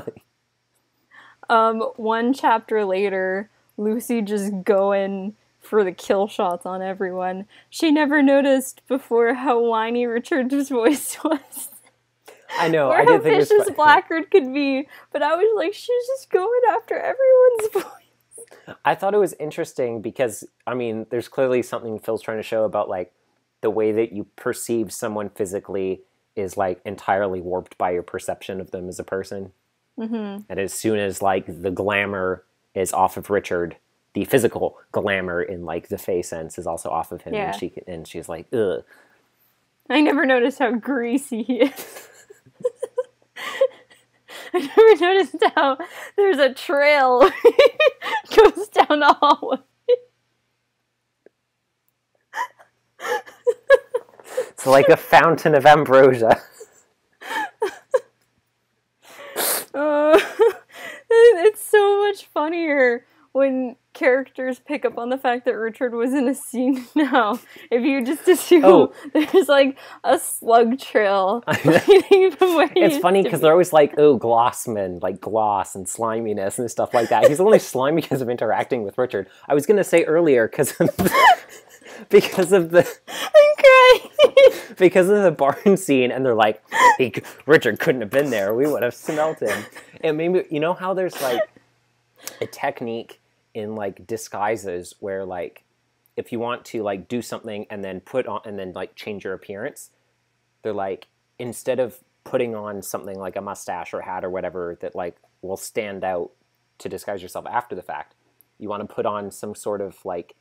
Speaker 2: One chapter later, Lucy just going for the kill shots on everyone. She never noticed before how whiny Richard's voice was.
Speaker 1: I know.
Speaker 2: Or
Speaker 1: I
Speaker 2: how
Speaker 1: didn't think
Speaker 2: vicious Blackgaard could be. But I was like, she's just going after everyone's voice.
Speaker 1: I thought it was interesting because, I mean, there's clearly something Phil's trying to show about, like, the way that you perceive someone physically is, like, entirely warped by your perception of them as a person. Mm-hmm. And as soon as, like, the glamour is off of Richard, the physical glamour in, like, the Fae sense is also off of him.
Speaker 2: Yeah.
Speaker 1: And she's like, ugh.
Speaker 2: I never noticed how greasy he is. I never noticed how there's a trail goes down the hallway.
Speaker 1: It's like a fountain of ambrosia.
Speaker 2: It's so much funnier when characters pick up on the fact that Richard was in a scene now. If you just assume there's like a slug trail leading from where
Speaker 1: it's funny because they're always like, oh, Glossman, like gloss and sliminess and stuff like that. He's only slimy because of interacting with Richard. I was going to say earlier because of the...
Speaker 2: I
Speaker 1: because of the barn scene, and they're like, Richard couldn't have been there. We would have smelt him. And maybe, you know how there's like a technique in like disguises where like if you want to like do something and then put on and then like change your appearance, they're like, instead of putting on something like a mustache or hat or whatever that like will stand out to disguise yourself after the fact, you want to put on some sort of like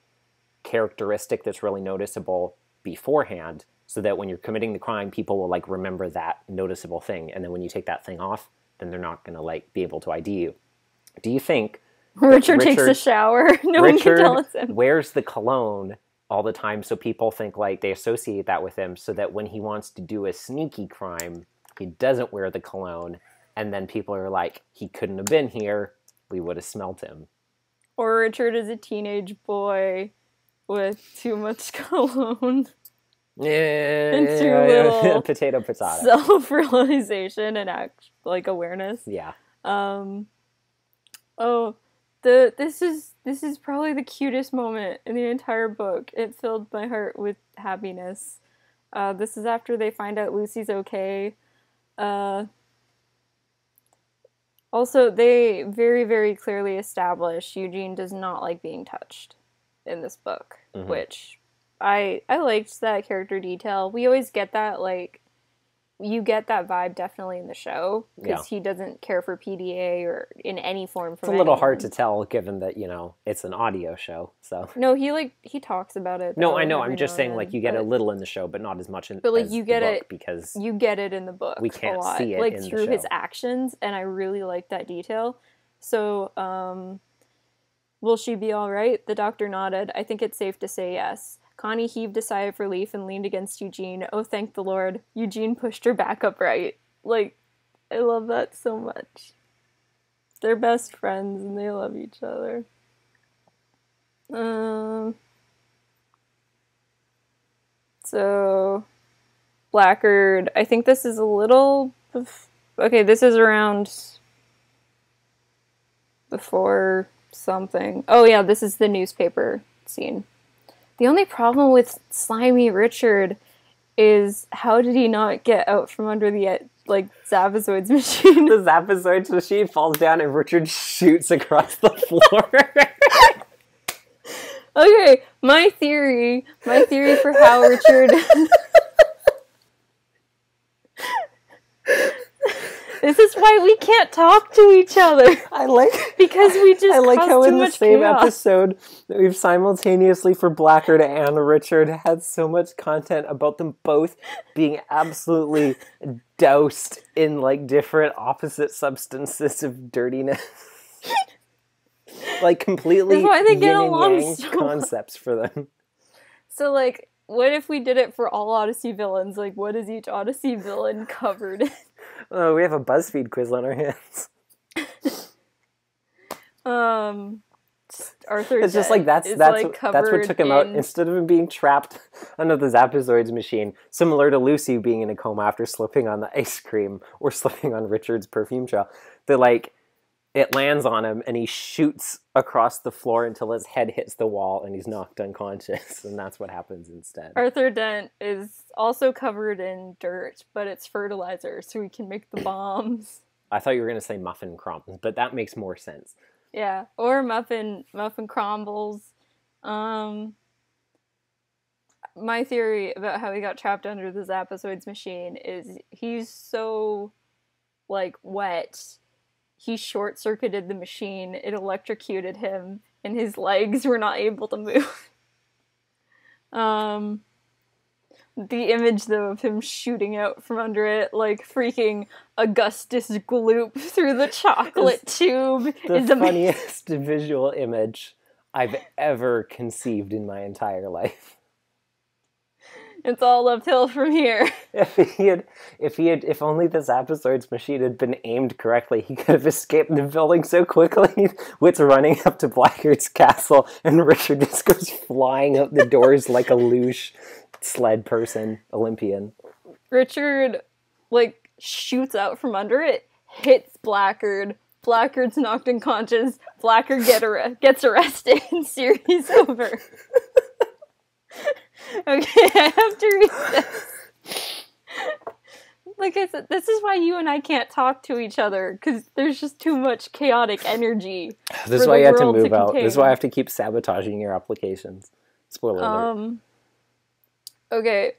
Speaker 1: characteristic that's really noticeable beforehand, so that when you're committing the crime, people will like remember that noticeable thing, and then when you take that thing off, then they're not going to like be able to ID you. Do you think
Speaker 2: Richard takes a shower? No one can tell it's him.
Speaker 1: Wears the cologne all the time, so people think like they associate that with him, so that when he wants to do a sneaky crime, he doesn't wear the cologne, and then people are like, he couldn't have been here, we would have smelt him.
Speaker 2: Or Richard is a teenage boy with too much cologne. And too little
Speaker 1: potato.
Speaker 2: Self-realization and awareness.
Speaker 1: Yeah.
Speaker 2: This is probably the cutest moment in the entire book. It filled my heart with happiness. This is after they find out Lucy's okay. Also, they very, very clearly establish Eugene does not like being touched in this book, which I liked that character detail. We always get that, like, you get that vibe definitely in the show, because he doesn't care for PDA or in any form.
Speaker 1: It's a little hard to tell, given that, you know, it's an audio show, so.
Speaker 2: No, he talks about it.
Speaker 1: No, I know, I'm just saying, like, you get a little in the show, but not as much in
Speaker 2: you get
Speaker 1: the book,
Speaker 2: it,
Speaker 1: because
Speaker 2: you get it in the book.
Speaker 1: We can't
Speaker 2: a lot,
Speaker 1: see it
Speaker 2: like,
Speaker 1: in the
Speaker 2: through
Speaker 1: show.
Speaker 2: his actions, and I really like that detail. So, will she be alright? The doctor nodded. I think it's safe to say yes. Connie heaved a sigh of relief and leaned against Eugene. Oh, thank the Lord. Eugene pushed her back upright. Like, I love that so much. They're best friends and they love each other. So, Blackgaard. I think this is a little... Okay, this is around... before something. Oh yeah, this is the newspaper scene. The only problem with slimy Richard is, how did he not get out from under the, like, Zapazoid's machine?
Speaker 1: The Zapazoid's machine falls down and Richard shoots across the floor.
Speaker 2: Okay, my theory for how Richard... This is why we can't talk to each other. Because we just
Speaker 1: I like how in the same
Speaker 2: chaos.
Speaker 1: episode we've simultaneously, for Blackgaard and Richard, had so much content about them both being absolutely doused in like different opposite substances of dirtiness. Like completely
Speaker 2: That's why they get
Speaker 1: yin and
Speaker 2: along
Speaker 1: yang
Speaker 2: so
Speaker 1: concepts for them.
Speaker 2: So like, what if we did it for all Odyssey villains? Like, what is each Odyssey villain covered in?
Speaker 1: Oh, we have a BuzzFeed quiz on our hands.
Speaker 2: Arthur.
Speaker 1: It's just like that's what took him out. Instead of him being trapped under the Zapazoid's machine, similar to Lucy being in a coma after slipping on the ice cream or slipping on Richard's perfume trail, that like it lands on him and he shoots across the floor until his head hits the wall and he's knocked unconscious, and that's what happens instead.
Speaker 2: Arthur Dent is also covered in dirt, but it's fertilizer, so he can make the bombs.
Speaker 1: I thought you were going to say muffin crumbs, but that makes more sense.
Speaker 2: Yeah, or muffin crumbles. My theory about how he got trapped under the Zapazoid's machine is he's so, like, wet. He short-circuited the machine, it electrocuted him, and his legs were not able to move. The image, though, of him shooting out from under it, like freaking Augustus Gloop through the chocolate tube, is
Speaker 1: the funniest visual image I've ever conceived in my entire life.
Speaker 2: It's all uphill from here.
Speaker 1: If only this Applesauce machine had been aimed correctly, he could have escaped the building so quickly. Wit's running up to Blackgaard's castle, and Richard just goes flying out the doors like a luge sled person, Olympian.
Speaker 2: Richard, like, shoots out from under it, hits Blackgaard. Blackgaard's knocked unconscious. Blackgaard gets arrested, and series over. Okay, I have to read this. Like I said, this is why you and I can't talk to each other, because there's just too much chaotic energy.
Speaker 1: This is why you have to move out. This is why I have to keep sabotaging your applications. Spoiler alert.
Speaker 2: Okay.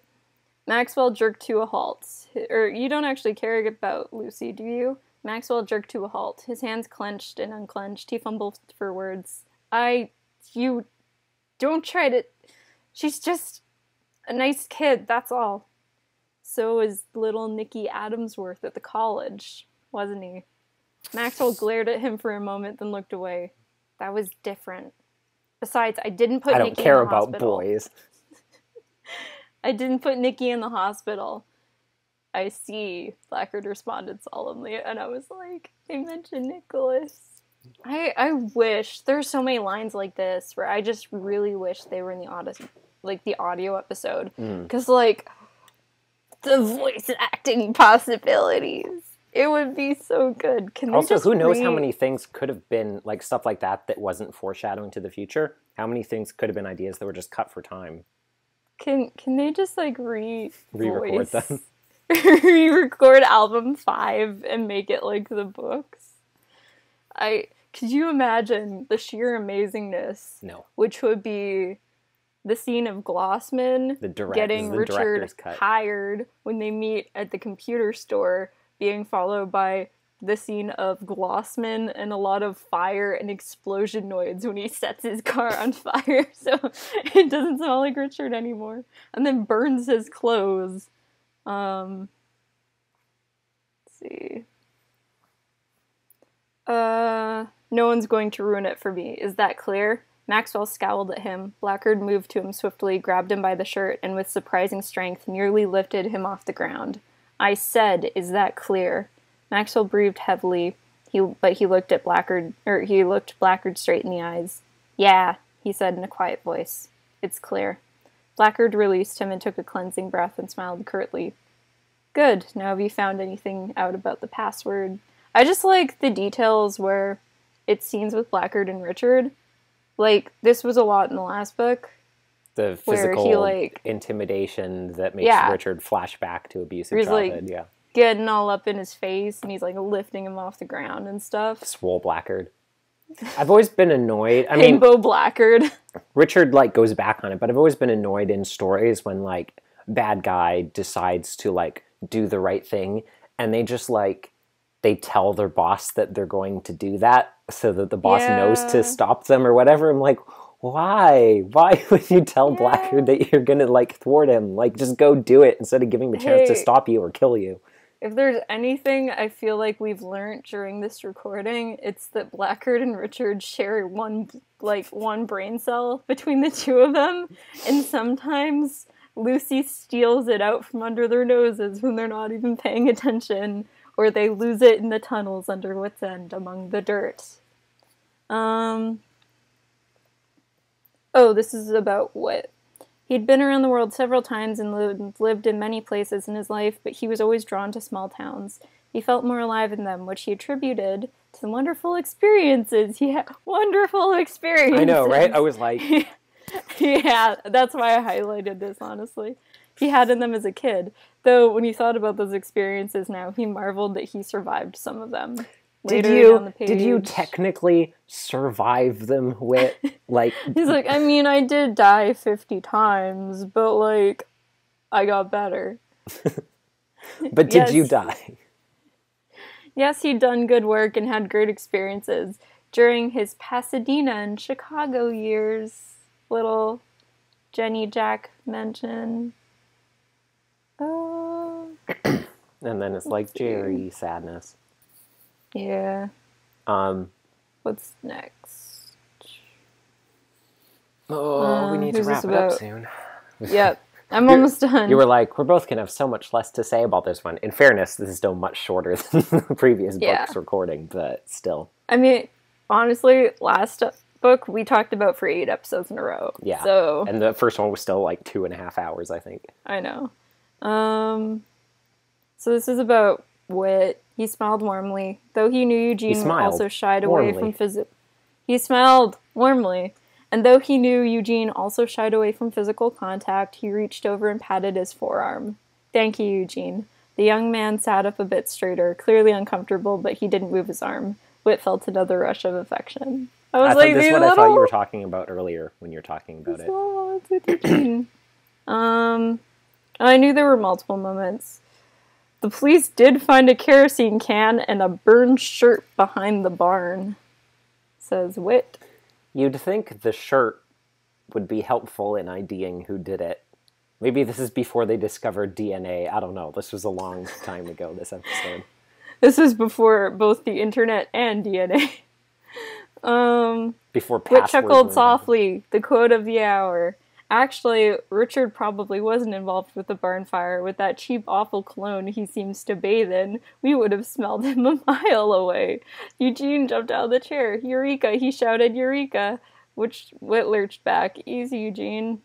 Speaker 2: Maxwell jerked to a halt. Or, you don't actually care about Lucy, do you? Maxwell jerked to a halt. His hands clenched and unclenched. He fumbled for words. You don't try to... She's just a nice kid, that's all. So is little Nicky Adamsworth at the college, wasn't he? Maxwell glared at him for a moment, then looked away. That was different. Besides, I didn't put Nicky in the hospital. I don't care about boys. I didn't put Nicky in the hospital. I see, Blackgaard responded solemnly, and I was like, they mentioned Nicholas. I wish, there's so many lines like this, where I just really wish they were in the Odyssey, like the audio episode. Because, like, the voice acting possibilities. It would be so good. Can
Speaker 1: also, who knows how many things could have been, like, stuff like that wasn't foreshadowing to the future? How many things could have been ideas that were just cut for time?
Speaker 2: Can they just, like,
Speaker 1: re-record them?
Speaker 2: Re-record album 5 and make it like the books? Could you imagine the sheer amazingness?
Speaker 1: No.
Speaker 2: Which would be the scene of Glossman getting Richard hired when they meet at the computer store, being followed by the scene of Glossman and a lot of fire and explosion noise when he sets his car on fire, so it doesn't smell like Richard anymore, and then burns his clothes. Let's see. No one's going to ruin it for me. Is that clear? Maxwell scowled at him. Blackgaard moved to him swiftly, grabbed him by the shirt, and with surprising strength nearly lifted him off the ground. I said, is that clear? Maxwell breathed heavily, but he looked Blackgaard straight in the eyes. Yeah, he said in a quiet voice. It's clear. Blackgaard released him and took a cleansing breath and smiled curtly. Good. Now have you found anything out about the password? I just like the details where it's scenes with Blackgaard and Richard. Like, this was a lot in the last book.
Speaker 1: The physical intimidation that makes Richard flash back to abusive childhood.
Speaker 2: Like, getting all up in his face, and he's, like, lifting him off the ground and stuff.
Speaker 1: Swole Blackgaard. I've always been annoyed. I
Speaker 2: mean, Himbo Blackgaard.
Speaker 1: Richard, like, goes back on it, but I've always been annoyed in stories when, like, bad guy decides to, like, do the right thing, and they just, like, they tell their boss that they're going to do that so that the boss knows to stop them or whatever. I'm like, why? Why would you tell Blackgaard that you're going to, like, thwart him? Like, just go do it instead of giving him a chance to stop you or kill you.
Speaker 2: If there's anything I feel like we've learned during this recording, it's that Blackgaard and Richard share one brain cell between the two of them, and sometimes Lucy steals it out from under their noses when they're not even paying attention, or they lose it in the tunnels under Wits End among the dirt. This is about Wit. He'd been around the world several times and lived in many places in his life, but he was always drawn to small towns. He felt more alive in them, which he attributed to the wonderful experiences he had. Wonderful experiences!
Speaker 1: I know, right? I was like...
Speaker 2: Yeah, that's why I highlighted this, honestly. He had in them as a kid. Though, when he thought about those experiences now, he marveled that he survived some of them.
Speaker 1: Did you technically survive them with, like...
Speaker 2: He's like, I mean, I did die 50 times, but, like, I got better.
Speaker 1: But did you die?
Speaker 2: Yes, he'd done good work and had great experiences during his Pasadena and Chicago years. Little Jenny Jack mention.
Speaker 1: And then it's like Jerry sadness.
Speaker 2: Yeah. What's next?
Speaker 1: We need to wrap it up soon.
Speaker 2: Yep. I'm almost done.
Speaker 1: You were like, we're both going to have so much less to say about this one. In fairness, this is still much shorter than the previous book's recording, but still.
Speaker 2: I mean, honestly, last book we talked about for 8 episodes in a row.
Speaker 1: Yeah.
Speaker 2: So,
Speaker 1: and the first one was still like 2.5 hours, I think.
Speaker 2: I know. So this is about Wit. He smiled warmly, though he knew Eugene also shied away from physical. He smiled warmly, And though he knew Eugene also shied away from physical contact, he reached over and patted his forearm. Thank you, Eugene. The young man sat up a bit straighter, clearly uncomfortable, but he didn't move his arm. Whit felt another rush of affection. I was like,
Speaker 1: this is what I thought you were talking about earlier when you were talking about it.
Speaker 2: With Eugene. I knew there were multiple moments. The police did find a kerosene can and a burned shirt behind the barn, says Whit.
Speaker 1: You'd think the shirt would be helpful in IDing who did it. Maybe this is before they discovered DNA. I don't know. This was a long time ago, this episode.
Speaker 2: This was before both the internet and DNA.
Speaker 1: Before
Speaker 2: Whit chuckled softly, the quote of the hour. Actually, Richard probably wasn't involved with the barn fire. With that cheap, awful cologne he seems to bathe in, we would have smelled him a mile away. Eugene jumped out of the chair. Eureka! He shouted, Eureka! Which Whit lurched back. Easy, Eugene.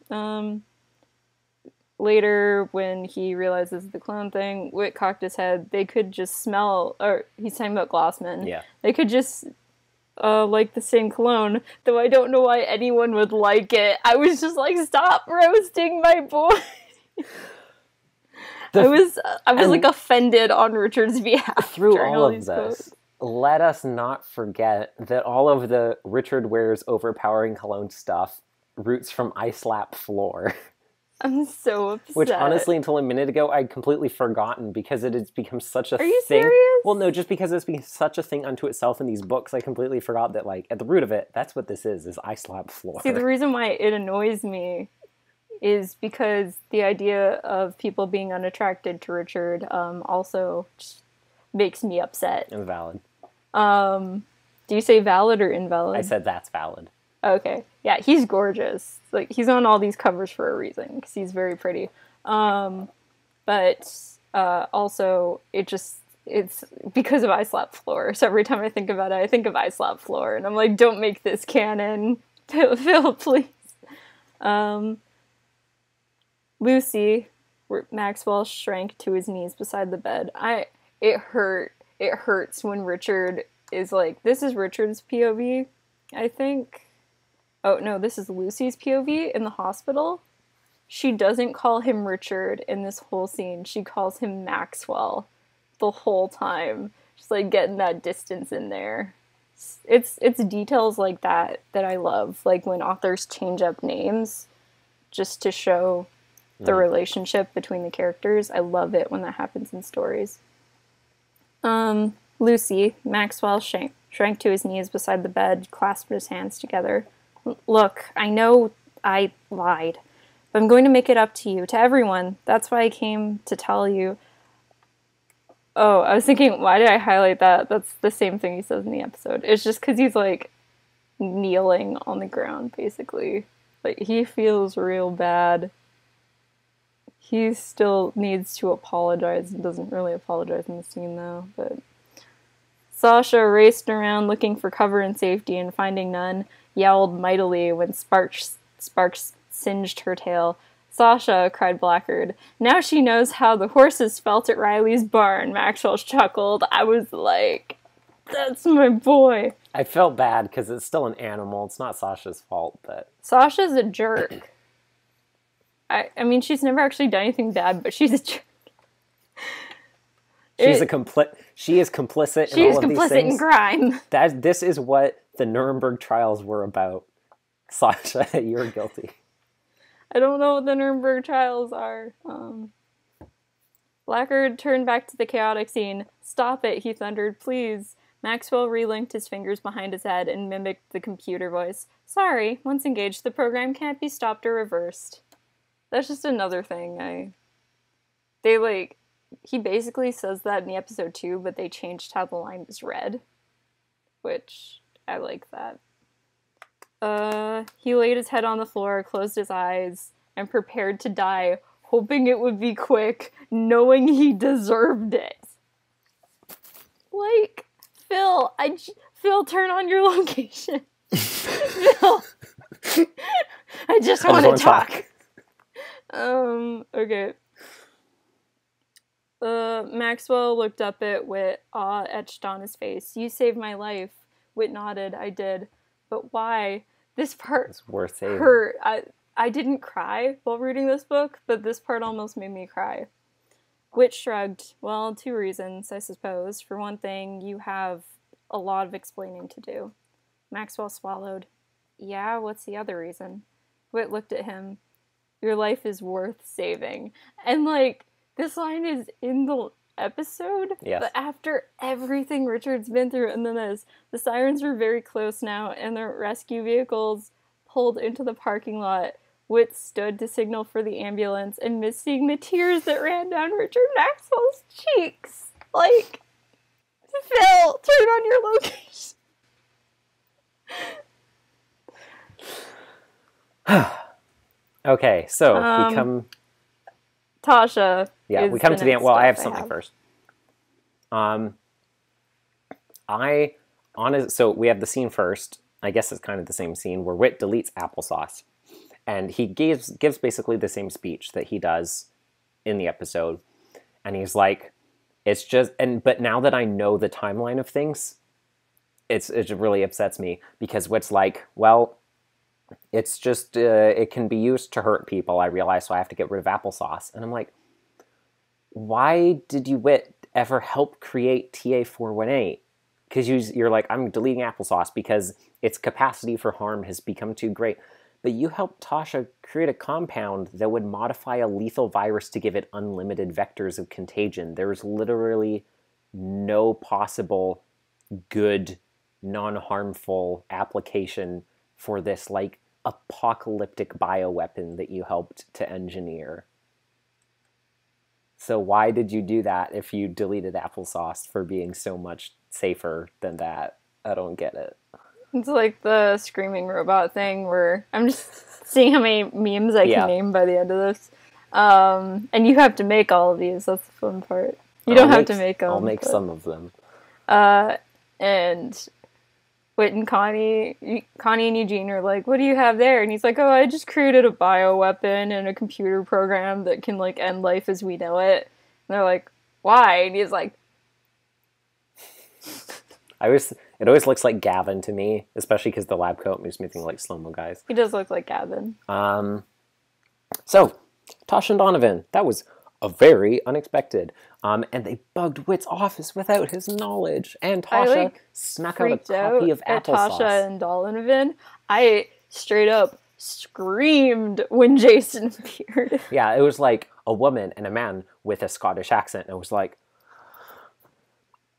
Speaker 2: Later, when he realizes the cologne thing, Whit cocked his head. They could just smell, or he's talking about Glossman.
Speaker 1: Yeah.
Speaker 2: They could just like the same cologne, though I don't know why anyone would like it. I was just like, stop roasting my boy. I was like offended on Richard's behalf.
Speaker 1: Through all of this, quotes. Let us not forget that all of the Richard wears overpowering cologne stuff roots from I Slap Floor.
Speaker 2: I'm so upset.
Speaker 1: Which, honestly, until a minute ago, I'd completely forgotten because it has become such a thing.
Speaker 2: Are you serious?
Speaker 1: Well, no, just because it's been such a thing unto itself in these books, I completely forgot that, like, at the root of it, that's what this is I Slap Floor.
Speaker 2: See, the reason why it annoys me is because the idea of people being unattracted to Richard also just makes me upset.
Speaker 1: Invalid.
Speaker 2: Do you say valid or invalid?
Speaker 1: I said that's valid.
Speaker 2: Okay. Yeah, he's gorgeous. Like, he's on all these covers for a reason, because he's very pretty. But also, it's because of I Slap Floor. So every time I think about it, I think of I Slap Floor. And I'm like, don't make this canon. Phil, please. Lucy, Maxwell shrank to his knees beside the bed. It hurts when Richard is like, this is Richard's POV, I think. Oh, no, this is Lucy's POV in the hospital. She doesn't call him Richard in this whole scene. She calls him Maxwell the whole time. Just, like, getting that distance in there. It's details like that I love. Like, when authors change up names just to show the relationship between the characters. I love it when that happens in stories. Lucy, Maxwell shrank to his knees beside the bed, clasped his hands together. Look, I know I lied, but I'm going to make it up to you, to everyone. That's why I came to tell you. Oh, I was thinking, why did I highlight that? That's the same thing he says in the episode. It's just because he's, like, kneeling on the ground, basically. Like, he feels real bad. He still needs to apologize and doesn't really apologize in the scene, though, but... Sasha raced around looking for cover and safety and finding none, yowled mightily when Sparks singed her tail. Sasha, cried Blackgaard. Now she knows how the horses felt at Riley's barn, Maxwell chuckled. I was like, that's my boy.
Speaker 1: I felt bad because it's still an animal. It's not Sasha's fault, but... Sasha's
Speaker 2: a jerk. I mean, she's never actually done anything bad, but she's a jerk.
Speaker 1: She is complicit in all of these things. She is complicit
Speaker 2: in crime.
Speaker 1: This is what the Nuremberg trials were about. Sasha, you're guilty.
Speaker 2: I don't know what the Nuremberg trials are. Blackgaard turned back to the chaotic scene. Stop it, he thundered, please. Maxwell relinked his fingers behind his head and mimicked the computer voice. Sorry, once engaged, the program can't be stopped or reversed. That's just another thing. He basically says that in the episode too, but they changed how the line was read, which I like that. He laid his head on the floor, closed his eyes, and prepared to die, hoping it would be quick, knowing he deserved it. Like, Phil, turn on your location. Phil, I just want to talk. Okay. Maxwell looked up at Whit, awe etched on his face. You saved my life. Whit nodded. I did. But why? this part
Speaker 1: it's worth saving.
Speaker 2: hurt. I didn't cry while reading this book, but this part almost made me cry. Wit shrugged. Well, 2 reasons, I suppose. For one thing, you have a lot of explaining to do. Maxwell swallowed. Yeah, what's the other reason? Wit looked at him. Your life is worth saving. And, like, this line is in the episode,
Speaker 1: yes.
Speaker 2: But after everything Richard's been through, and then the sirens were very close now, and the rescue vehicles pulled into the parking lot. Wit stood to signal for the ambulance and missed seeing the tears that ran down Richard Maxwell's cheeks. Like, Phil, turn on your location.
Speaker 1: Okay, so we come...
Speaker 2: Tasha.
Speaker 1: Yeah, we come to the end. Well, I have something first. So we have the scene first. I guess it's kind of the same scene where Wit deletes Applesauce. And he gives basically the same speech that he does in the episode. And he's like, it's just... But now that I know the timeline of things, it really upsets me. Because Wit's like, well... It's just, it can be used to hurt people, I realize, so I have to get rid of Applesauce. And I'm like, why did you, Wit, ever help create TA418? Because you're like, I'm deleting Applesauce because its capacity for harm has become too great. But you helped Tasha create a compound that would modify a lethal virus to give it unlimited vectors of contagion. There's literally no possible good, non-harmful application for this, like, apocalyptic bioweapon that you helped to engineer. So why did you do that if you deleted Applesauce for being so much safer than that? I don't get it.
Speaker 2: It's like the screaming robot thing where I'm just seeing how many memes I can name by the end of this. And you have to make all of these. That's the fun part. You don't have to make them.
Speaker 1: I'll make some of them.
Speaker 2: And... Whit and Connie and Eugene are like, what do you have there? And he's like, oh, I just created a bioweapon and a computer program that can, like, end life as we know it. And they're like, why? And he's like...
Speaker 1: It always looks like Gavin to me, especially because the lab coat makes me think like slow-mo guys.
Speaker 2: He does look like Gavin.
Speaker 1: So, Tasha and Donovan, that was a very unexpected. And they bugged Wit's office without his knowledge. And Tasha snuck out a copy of Applesauce.
Speaker 2: Tasha and Donovan. I straight up screamed when Jason appeared.
Speaker 1: Yeah, it was like a woman and a man with a Scottish accent. And it was like...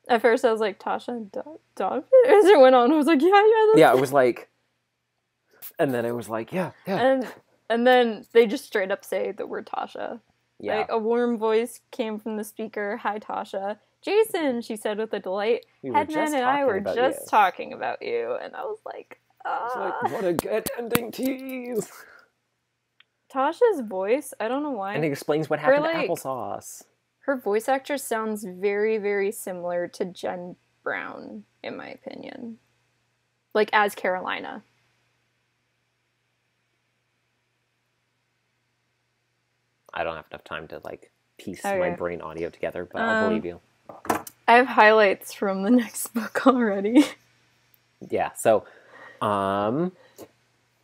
Speaker 2: At first I was like, Tasha and Donovan? As it went on, I was like, yeah.
Speaker 1: It was like... And then it was like, yeah.
Speaker 2: And then they just straight up say the word Tasha.
Speaker 1: Yeah.
Speaker 2: Like, a warm voice came from the speaker. Hi, Tasha. Jason, she said with a delight. Headman and I were just talking about you. And I was like,
Speaker 1: It's like, what a good ending tease.
Speaker 2: Tasha's voice, I don't know why.
Speaker 1: And it explains what happened to Applesauce.
Speaker 2: Her voice actress sounds very, very similar to Jen Brown, in my opinion. Like, as Carolina.
Speaker 1: I don't have enough time to, like, piece my brain audio together, but I'll believe you.
Speaker 2: I have highlights from the next book already.
Speaker 1: Yeah, so,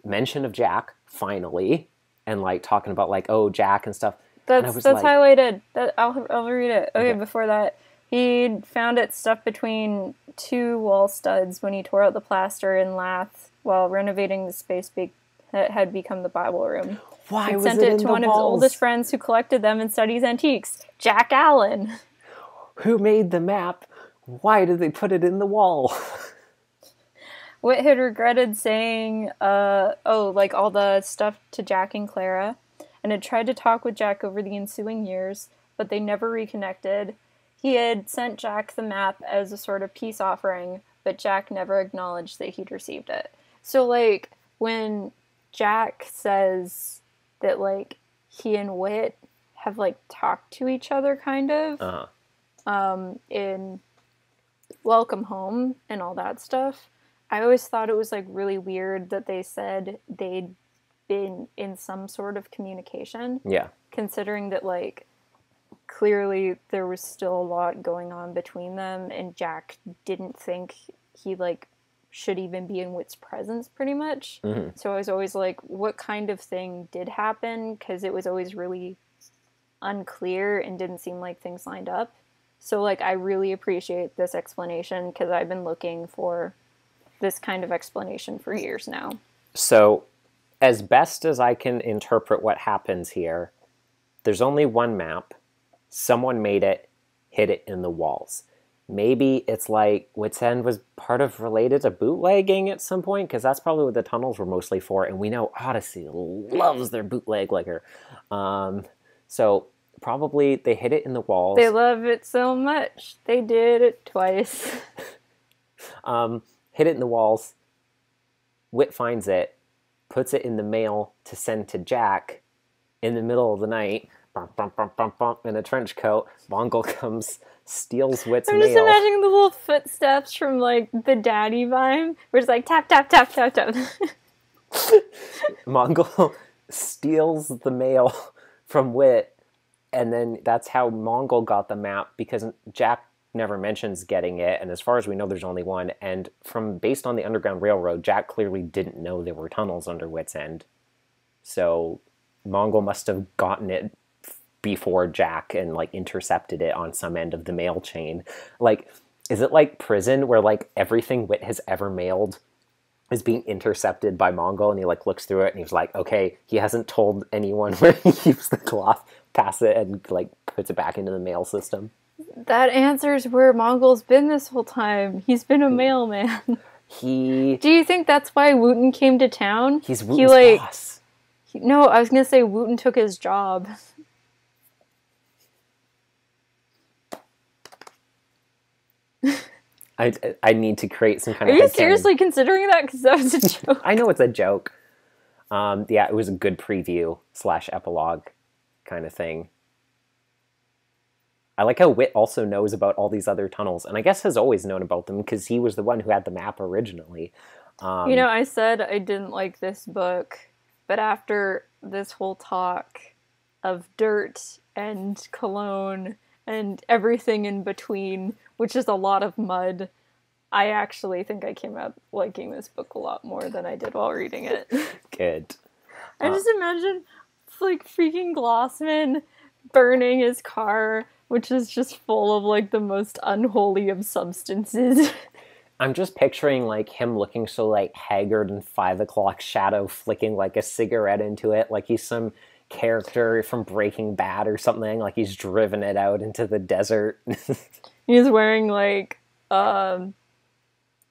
Speaker 1: mention of Jack, finally, and, like, talking about, like, oh, Jack and stuff.
Speaker 2: That's like, highlighted. I'll read it. Okay, before that, he found it stuffed between 2 wall studs when he tore out the plaster in Lath while renovating the space that had become the Bible room.
Speaker 1: Why
Speaker 2: he
Speaker 1: was
Speaker 2: sent it to one of his oldest friends who collected them and studies antiques, Jack Allen.
Speaker 1: Who made the map? Why did they put it in the wall?
Speaker 2: Whit had regretted saying, like all the stuff to Jack and Clara, and had tried to talk with Jack over the ensuing years, but they never reconnected. He had sent Jack the map as a sort of peace offering, but Jack never acknowledged that he'd received it. So, like, when Jack says that, like, he and Whit have, like, talked to each other, kind of, in Welcome Home and all that stuff, I always thought it was, like, really weird that they said they'd been in some sort of communication.
Speaker 1: Yeah.
Speaker 2: Considering that, like, clearly there was still a lot going on between them, and Jack didn't think he, like, should even be in Wit's presence, pretty much.
Speaker 1: Mm-hmm.
Speaker 2: So I was always like, what kind of thing did happen? Because it was always really unclear and didn't seem like things lined up. So, like, I really appreciate this explanation because I've been looking for this kind of explanation for years now.
Speaker 1: So, as best as I can interpret what happens here, there's only one map. Someone made it, hid it in the walls. Maybe it's like Wit's End was part of related to bootlegging at some point, because that's probably what the tunnels were mostly for, and we know Odyssey loves their bootleg liquor. So probably they hid it in the walls.
Speaker 2: They love it so much. They did it twice.
Speaker 1: Hid it in the walls. Wit finds it, puts it in the mail to send to Jack in the middle of the night. Bump, bump, bump, bump, bump, in a trench coat. Mongol comes, steals Wit's mail.
Speaker 2: I'm just imagining the little footsteps from, like, the Daddy Vine, where it's like, tap, tap, tap, tap, tap.
Speaker 1: Mongol steals the mail from Wit, and then that's how Mongol got the map, because Jack never mentions getting it, and as far as we know, there's only one, and based on the Underground Railroad, Jack clearly didn't know there were tunnels under Wit's End. So Mongol must have gotten it before Jack and, like, intercepted it on some end of the mail chain. Like, is it like prison where, like, everything Wit has ever mailed is being intercepted by Mongol, and he, like, looks through it and he's like, okay, he hasn't told anyone where he keeps the cloth, pass it, and, like, puts it back into the mail system.
Speaker 2: That answers where Mongol's been this whole time. He's been a mailman. Do you think that's why Wooten came to town?
Speaker 1: He's Wooten's boss.
Speaker 2: No, I was gonna say Wooten took his job.
Speaker 1: I need to create some kind of...
Speaker 2: Are you seriously considering that? Because that was a joke.
Speaker 1: I know it's a joke. Yeah, it was a good preview / epilogue kind of thing. I like how Wit also knows about all these other tunnels, and I guess has always known about them because he was the one who had the map originally.
Speaker 2: You know, I said I didn't like this book, but after this whole talk of dirt and cologne and everything in between, which is a lot of mud, I actually think I came out liking this book a lot more than I did while reading it.
Speaker 1: Good.
Speaker 2: I just imagine, like, freaking Glossman burning his car, which is just full of, like, the most unholy of substances.
Speaker 1: I'm just picturing, like, him looking so, like, haggard and 5 o'clock shadow, flicking, like, a cigarette into it, like he's some character from Breaking Bad or something, like he's driven it out into the desert.
Speaker 2: He's wearing, like, you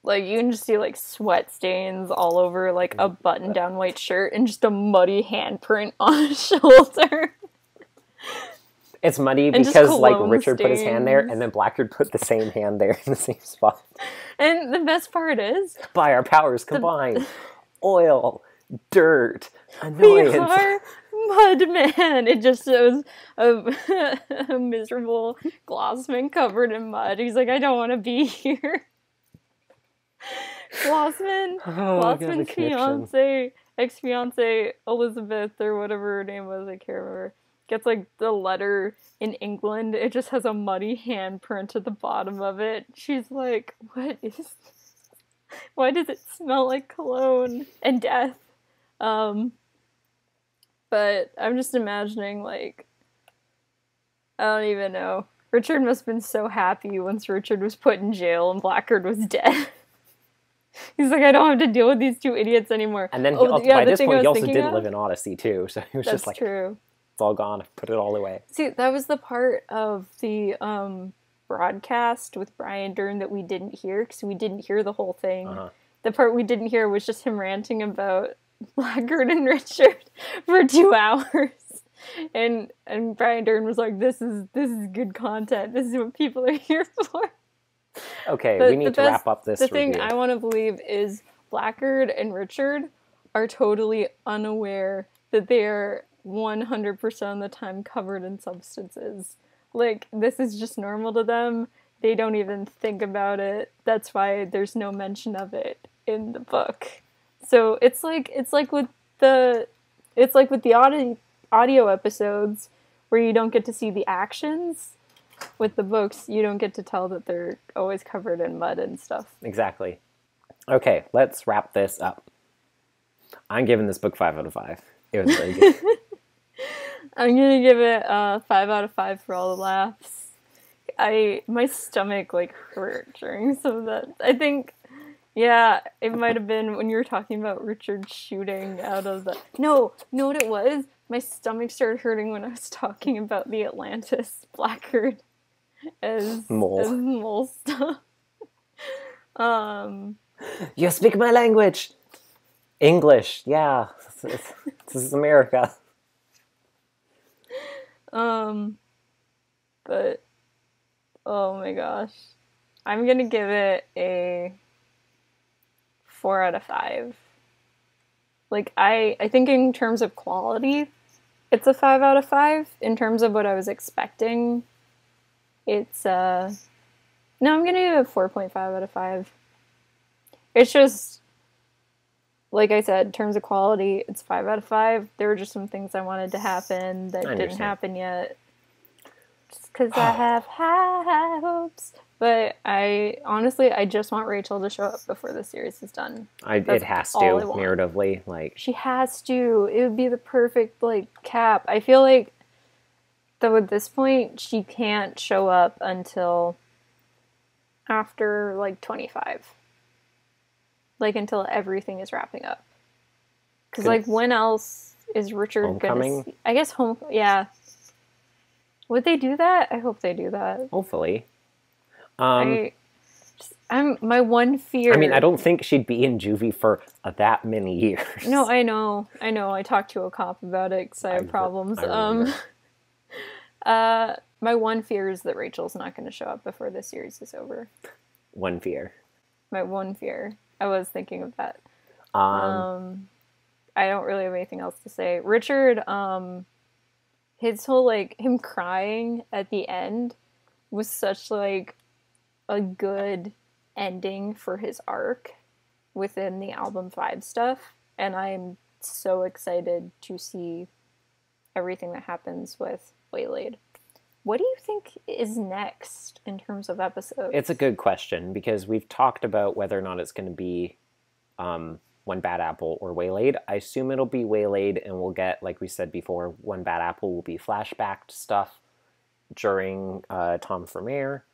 Speaker 2: can just see, like, sweat stains all over, like, a button-down white shirt and just a muddy handprint on his shoulder.
Speaker 1: It's muddy because, like, Richard put his hand there, and then Blackgaard put the same hand there in the same spot.
Speaker 2: And the best part is...
Speaker 1: by our powers combined. Oil, dirt, annoyance.
Speaker 2: We are Mudman. It just shows a miserable Glossman covered in mud. He's like, I don't want to be here. Glossman's ex-fiance, Elizabeth, or whatever her name was, I can't remember, gets, like, the letter in England. It just has a muddy handprint at the bottom of it. She's like, what is this? Why does it smell like cologne and death? But I'm just imagining, like, I don't even know. Richard must have been so happy once Richard was put in jail and Blackgaard was dead. He's like, I don't have to deal with these two idiots anymore.
Speaker 1: And then by this point, he also didn't live in Odyssey, too. So he was just like,
Speaker 2: true.
Speaker 1: It's all gone. Put it all away.
Speaker 2: See, that was the part of the broadcast with Brian Dern that we didn't hear, because we didn't hear the whole thing. Uh-huh. The part we didn't hear was just him ranting about Blackgaard and Richard for 2 hours. And Brian Dern was like, this is good content. This is what people are here for.
Speaker 1: Okay, we need to wrap up this review.
Speaker 2: The thing I want to believe is Blackgaard and Richard are totally unaware that they are 100% of the time covered in substances. Like, this is just normal to them. They don't even think about it. That's why there's no mention of it in the book. So it's like with the audio episodes where you don't get to see the actions. With the books, you don't get to tell that they're always covered in mud and stuff.
Speaker 1: Exactly. Okay, let's wrap this up. I'm giving this book 5 out of 5. It was very good.
Speaker 2: I'm gonna give it 5 out of 5 for all the laughs. My stomach like hurt during some of that. I think, yeah, it might have been when you were talking about Richard shooting out of the. No, what it was? My stomach started hurting when I was talking about the Atlantis Blackgaard as mole stuff.
Speaker 1: You speak my language. English, yeah. This is America.
Speaker 2: But oh my gosh, I'm gonna give it a 4 out of 5. Like I think in terms of quality, it's a 5 out of 5. In terms of what I was expecting, it's no, I'm gonna give it a 4.5 out of 5. It's just, like I said, in terms of quality, it's 5 out of 5. There were just some things I wanted to happen that didn't happen yet. Just because I have high hopes. But I just want Rachel to show up before the series is done.
Speaker 1: It has to, narratively. Like,
Speaker 2: she has to. It would be the perfect, like, cap. I feel like, though, at this point, she can't show up until after, like, 25. Like, until everything is wrapping up. Because, like, when else is Richard gonna see? I guess yeah. Would they do that? I hope they do that.
Speaker 1: Hopefully.
Speaker 2: I'm my one fear.
Speaker 1: I mean, I don't think she'd be in juvie for that many years.
Speaker 2: No, I know. I talked to a cop about it because I have problems. My one fear is that Rachel's not going to show up before the series is over.
Speaker 1: One fear.
Speaker 2: My one fear. I was thinking of that. I don't really have anything else to say. Richard, his whole, like, him crying at the end was such, like, a good ending for his arc within the album 5 stuff. And I'm so excited to see everything that happens with Waylaid. What do you think is next in terms of episodes?
Speaker 1: It's a good question, because we've talked about whether or not it's going to be One Bad Apple or Waylaid. I assume it'll be Waylaid, and we'll get, like we said before, One Bad Apple will be flashback stuff during Tom for Mayor.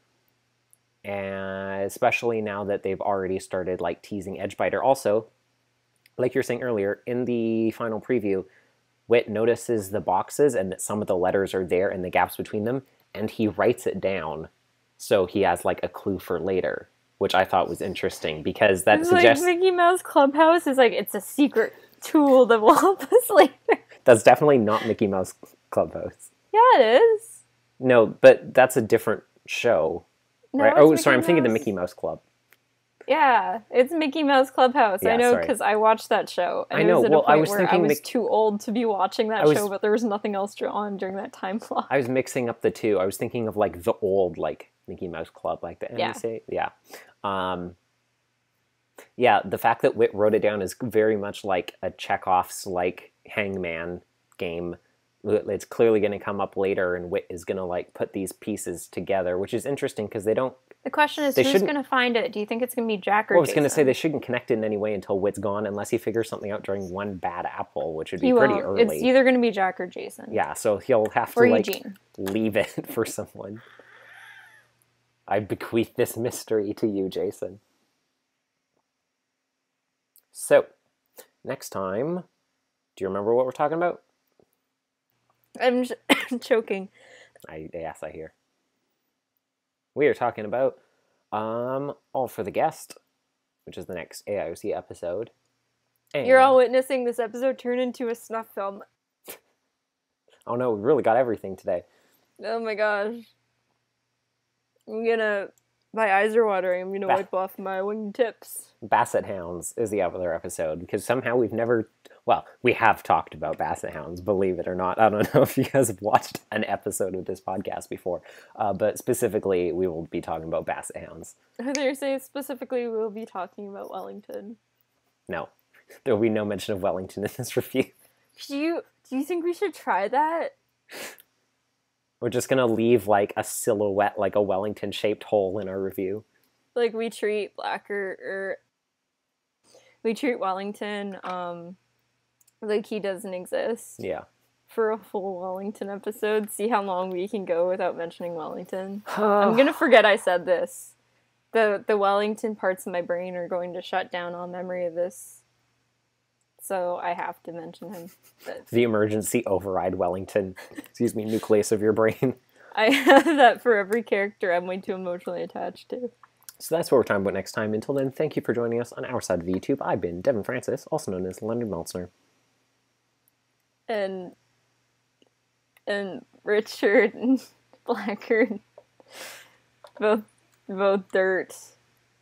Speaker 1: And especially now that they've already started, like, teasing Edgebiter. Also, like you were saying earlier, in the final preview, Whit notices the boxes and that some of the letters are there and the gaps between them, and he writes it down so he has, like, a clue for later, which I thought was interesting, because that suggests...
Speaker 2: like Mickey Mouse Clubhouse is like, it's a secret tool that will help us later.
Speaker 1: That's definitely not Mickey Mouse Clubhouse.
Speaker 2: Yeah, it is.
Speaker 1: No, but that's a different show.
Speaker 2: No,
Speaker 1: right? Oh, sorry, I'm thinking the Mickey Mouse Club.
Speaker 2: Yeah, it's Mickey Mouse Clubhouse. Yeah, I know, because I watched that show. And
Speaker 1: I know.
Speaker 2: It was at a point where I was too old to be watching that show, but there was nothing else on during that time block.
Speaker 1: I was mixing up the two. I was thinking of, like, the old, like, Mickey Mouse Club, like the NBC. Yeah. Yeah, the fact that Whit wrote it down is very much like a Chekhov's, like, Hangman game. It's clearly going to come up later, and Whit is going to, like, put these pieces together, which is interesting because they don't...
Speaker 2: The question is, who's going to find it? Do you think it's going to be Jack or Jason?
Speaker 1: I was going to say they shouldn't connect it in any way until Whit's gone, unless he figures something out during One Bad Apple, which would be pretty early.
Speaker 2: It's either going to be Jack or Jason.
Speaker 1: Yeah, so he'll have to, like, leave it for someone. I bequeath this mystery to you, Jason. So, next time, do you remember what we're talking about?
Speaker 2: I'm choking.
Speaker 1: Yes, I hear. We are talking about All for the Guest, which is the next AIOC episode. And
Speaker 2: you're all witnessing this episode turn into a snuff film.
Speaker 1: Oh no, we really got everything today.
Speaker 2: Oh my gosh. My eyes are watering. I'm gonna wipe off my wingtips.
Speaker 1: Bassett Hounds is the other episode, because somehow we have talked about Bassett Hounds, believe it or not. I don't know if you guys have watched an episode of this podcast before, but specifically we will be talking about Bassett Hounds.
Speaker 2: I thought you were saying specifically we'll be talking about Wellington.
Speaker 1: No, there will be no mention of Wellington in this review.
Speaker 2: Do you think we should try that?
Speaker 1: We're just going to leave, like, a silhouette, like a Wellington-shaped hole in our review.
Speaker 2: Like, we treat Blackgaard, or we treat Wellington like he doesn't exist.
Speaker 1: Yeah.
Speaker 2: For a full Wellington episode, see how long we can go without mentioning Wellington. I'm gonna forget I said this. The Wellington parts of my brain are going to shut down all memory of this. So I have to mention him.
Speaker 1: The emergency override Wellington, nucleus of your brain.
Speaker 2: I have that for every character I'm way too emotionally attached to.
Speaker 1: So that's what we're talking about next time. Until then, thank you for joining us on our side of the YouTube. I've been Devin Francis, also known as Leonard Meltzner.
Speaker 2: And Richard and Blackgaard, both dirt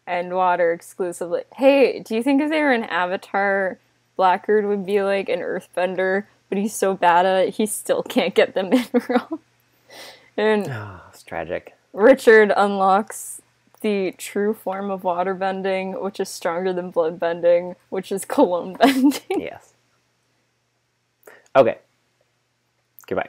Speaker 2: and water exclusively. Hey, do you think if they were an Avatar, Blackgaard would be like an earthbender, but he's so bad at it, he still can't get the mineral? And
Speaker 1: it's tragic.
Speaker 2: Richard unlocks the true form of water bending, which is stronger than blood bending, which is cologne bending.
Speaker 1: Yes. Okay. Goodbye.